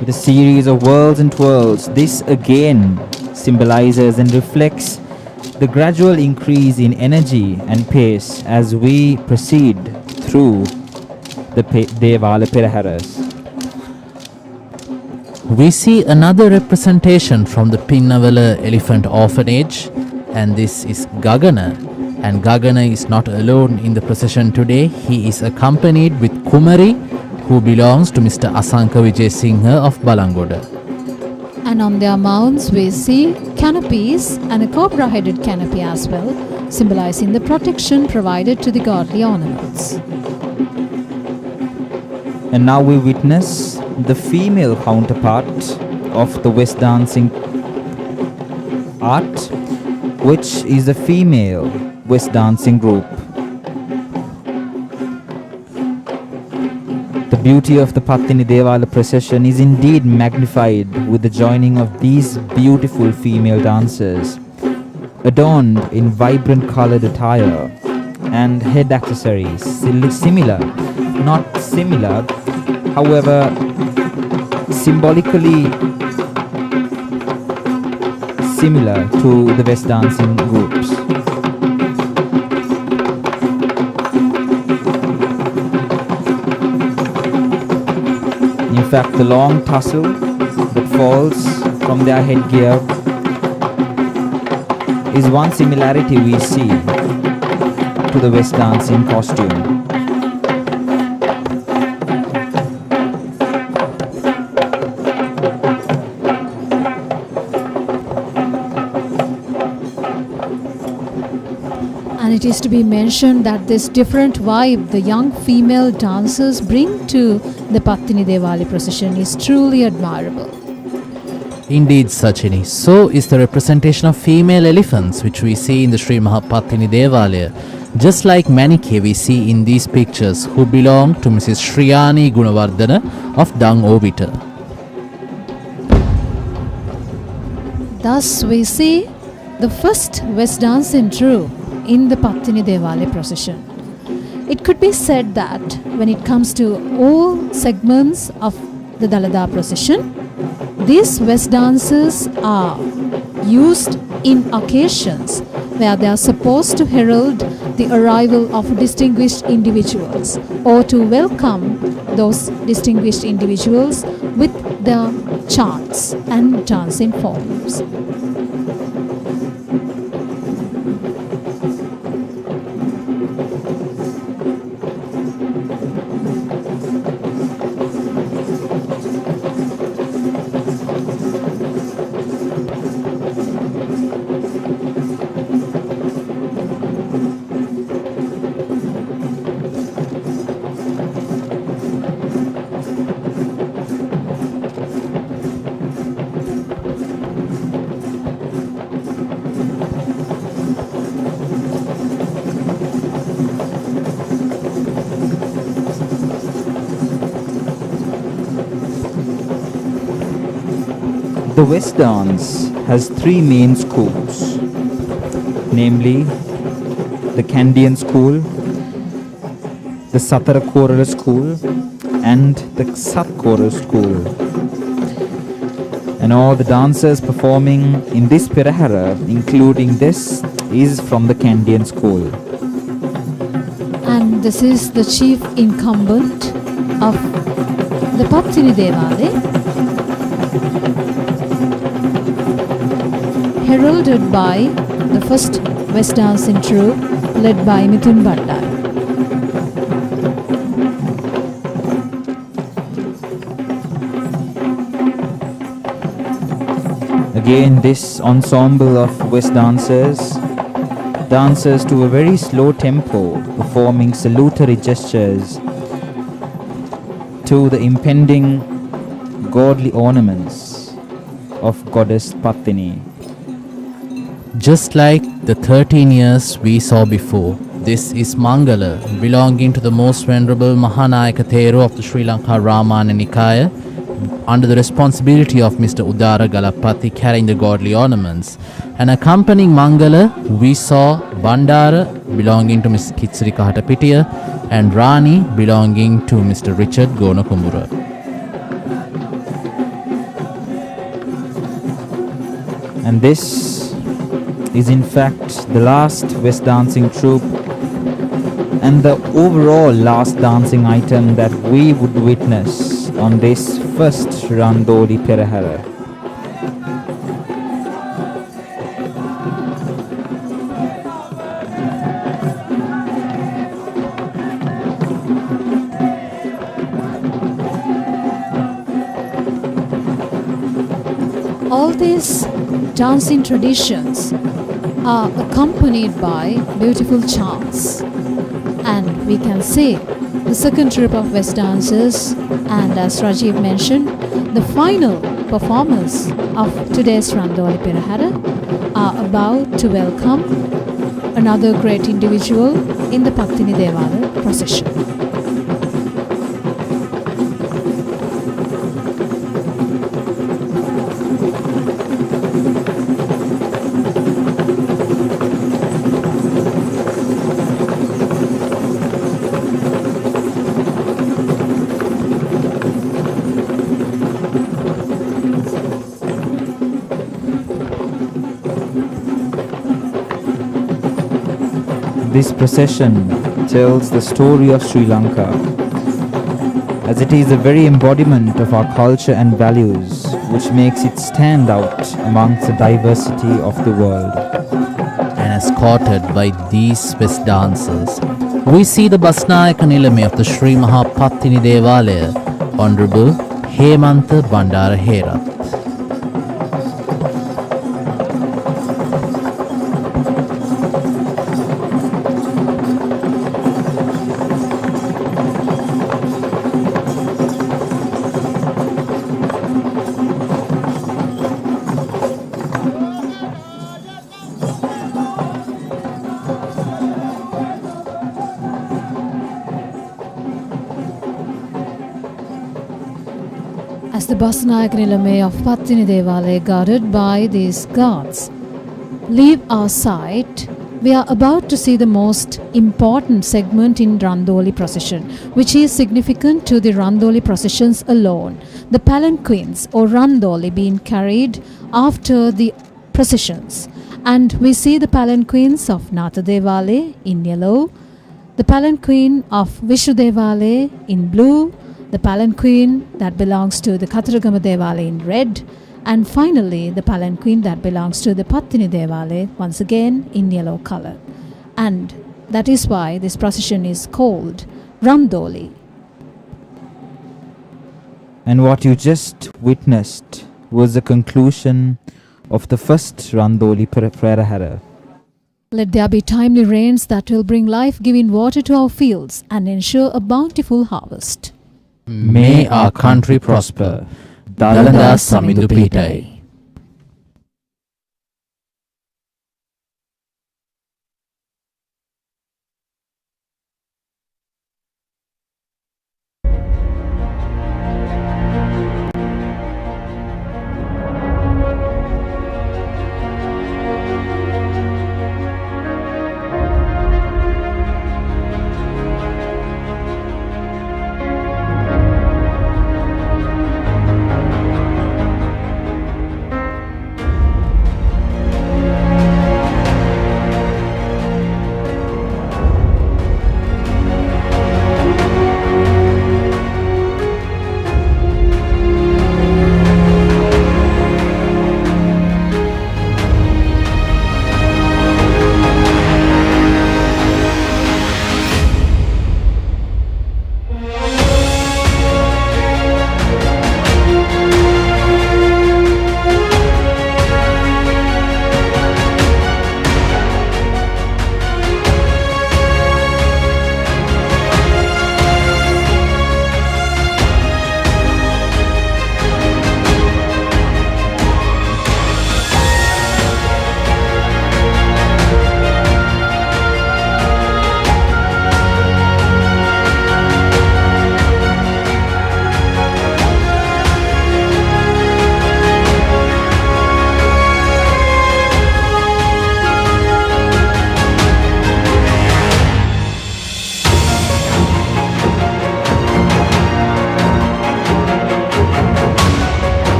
With a series of whirls and twirls, this again symbolizes and reflects the gradual increase in energy and pace as we proceed through the Devala Peraheras. We see another representation from the Pinnavala Elephant Orphanage, and this is Gagana. And Gagana is not alone in the procession today. He is accompanied with Kumari, who belongs to Mr. Asanka Vijayasinghe of Balangoda. And on their mounts we see canopies and a cobra-headed canopy as well, symbolizing the protection provided to the godly ornaments. And now we witness the female counterpart of the West dancing art, which is a female West dancing group. The beauty of the Pattini Devala procession is indeed magnified with the joining of these beautiful female dancers, adorned in vibrant colored attire and head accessories, similar, not similar, however, symbolically similar to the West dancing groups. In fact, the long tassel that falls from their headgear is one similarity we see to the West dancing costume. And it is to be mentioned that this different vibe the young female dancers bring to the Pattini Devali procession is truly admirable. Indeed, Sachini. So is the representation of female elephants which we see in the Sri Mahapattini Devalaya. Just like Manike we see in these pictures who belong to Mrs. Shriyani Gunawardana of Dung Obiter. Thus we see the first West dancing troupe in the Pattini Devali procession. It could be said that when it comes to all segments of the Dalada procession, these West dances are used in occasions where they are supposed to herald the arrival of distinguished individuals or to welcome those distinguished individuals with their chants and dancing forms. The West dance has three main schools, namely the Kandian school, the Satara Korala school, and the Sat Korala school. And all the dancers performing in this Perahera, including this, is from the Kandian school. And this is the chief incumbent of the Pattini Devali, heralded by the first West dancing troupe led by Mithun Bandar. Again, this ensemble of West dancers dances to a very slow tempo, performing salutary gestures to the impending godly ornaments of goddess Pattini. Just like the 13 years we saw before, this is Mangala, belonging to the most venerable Mahanayaka Thero of the Sri Lanka Ramana Nikaya, under the responsibility of Mr. Udara Galapati carrying the godly ornaments. And accompanying Mangala, we saw Bandara, belonging to Ms. Kitsari Kahatapitiya, and Rani, belonging to Mr. Richard Gonakumbura. And this is in fact the last West dancing troupe and the overall last dancing item that we would witness on this first Randoli Procession. All these dancing traditions are accompanied by beautiful chants, and we can see the second troupe of West dancers, and as Rajiv mentioned, the final performers of today's Randoli Procession are about to welcome another great individual in the Pattini Devali procession. This procession tells the story of Sri Lanka, as it is the very embodiment of our culture and values, which makes it stand out amongst the diversity of the world. And escorted by these Swiss dancers, we see the Basnayaka Nilame of the Sri Mahapattini Devalaya, Honorable Hemantha Bandarahera. As the Basanayak Nilame of Pattini Devalaya, guarded by these guards, leave our sight, we are about to see the most important segment in Randoli Procession, which is significant to the Randoli processions alone. The palanquins or Randoli being carried after the processions. And we see the palanquins of Natha Devale in yellow, the palanquin of Vishnu Devale in blue, the palanquin that belongs to the Kataragama Devale in red, and finally the palanquin that belongs to the Pattini Devale once again in yellow color. And that is why this procession is called Randoli. And what you just witnessed was the conclusion of the first Randoli Perahera. Let there be timely rains that will bring life-giving water to our fields and ensure a bountiful harvest. May our country prosper. Dalanda Samindu Pitai.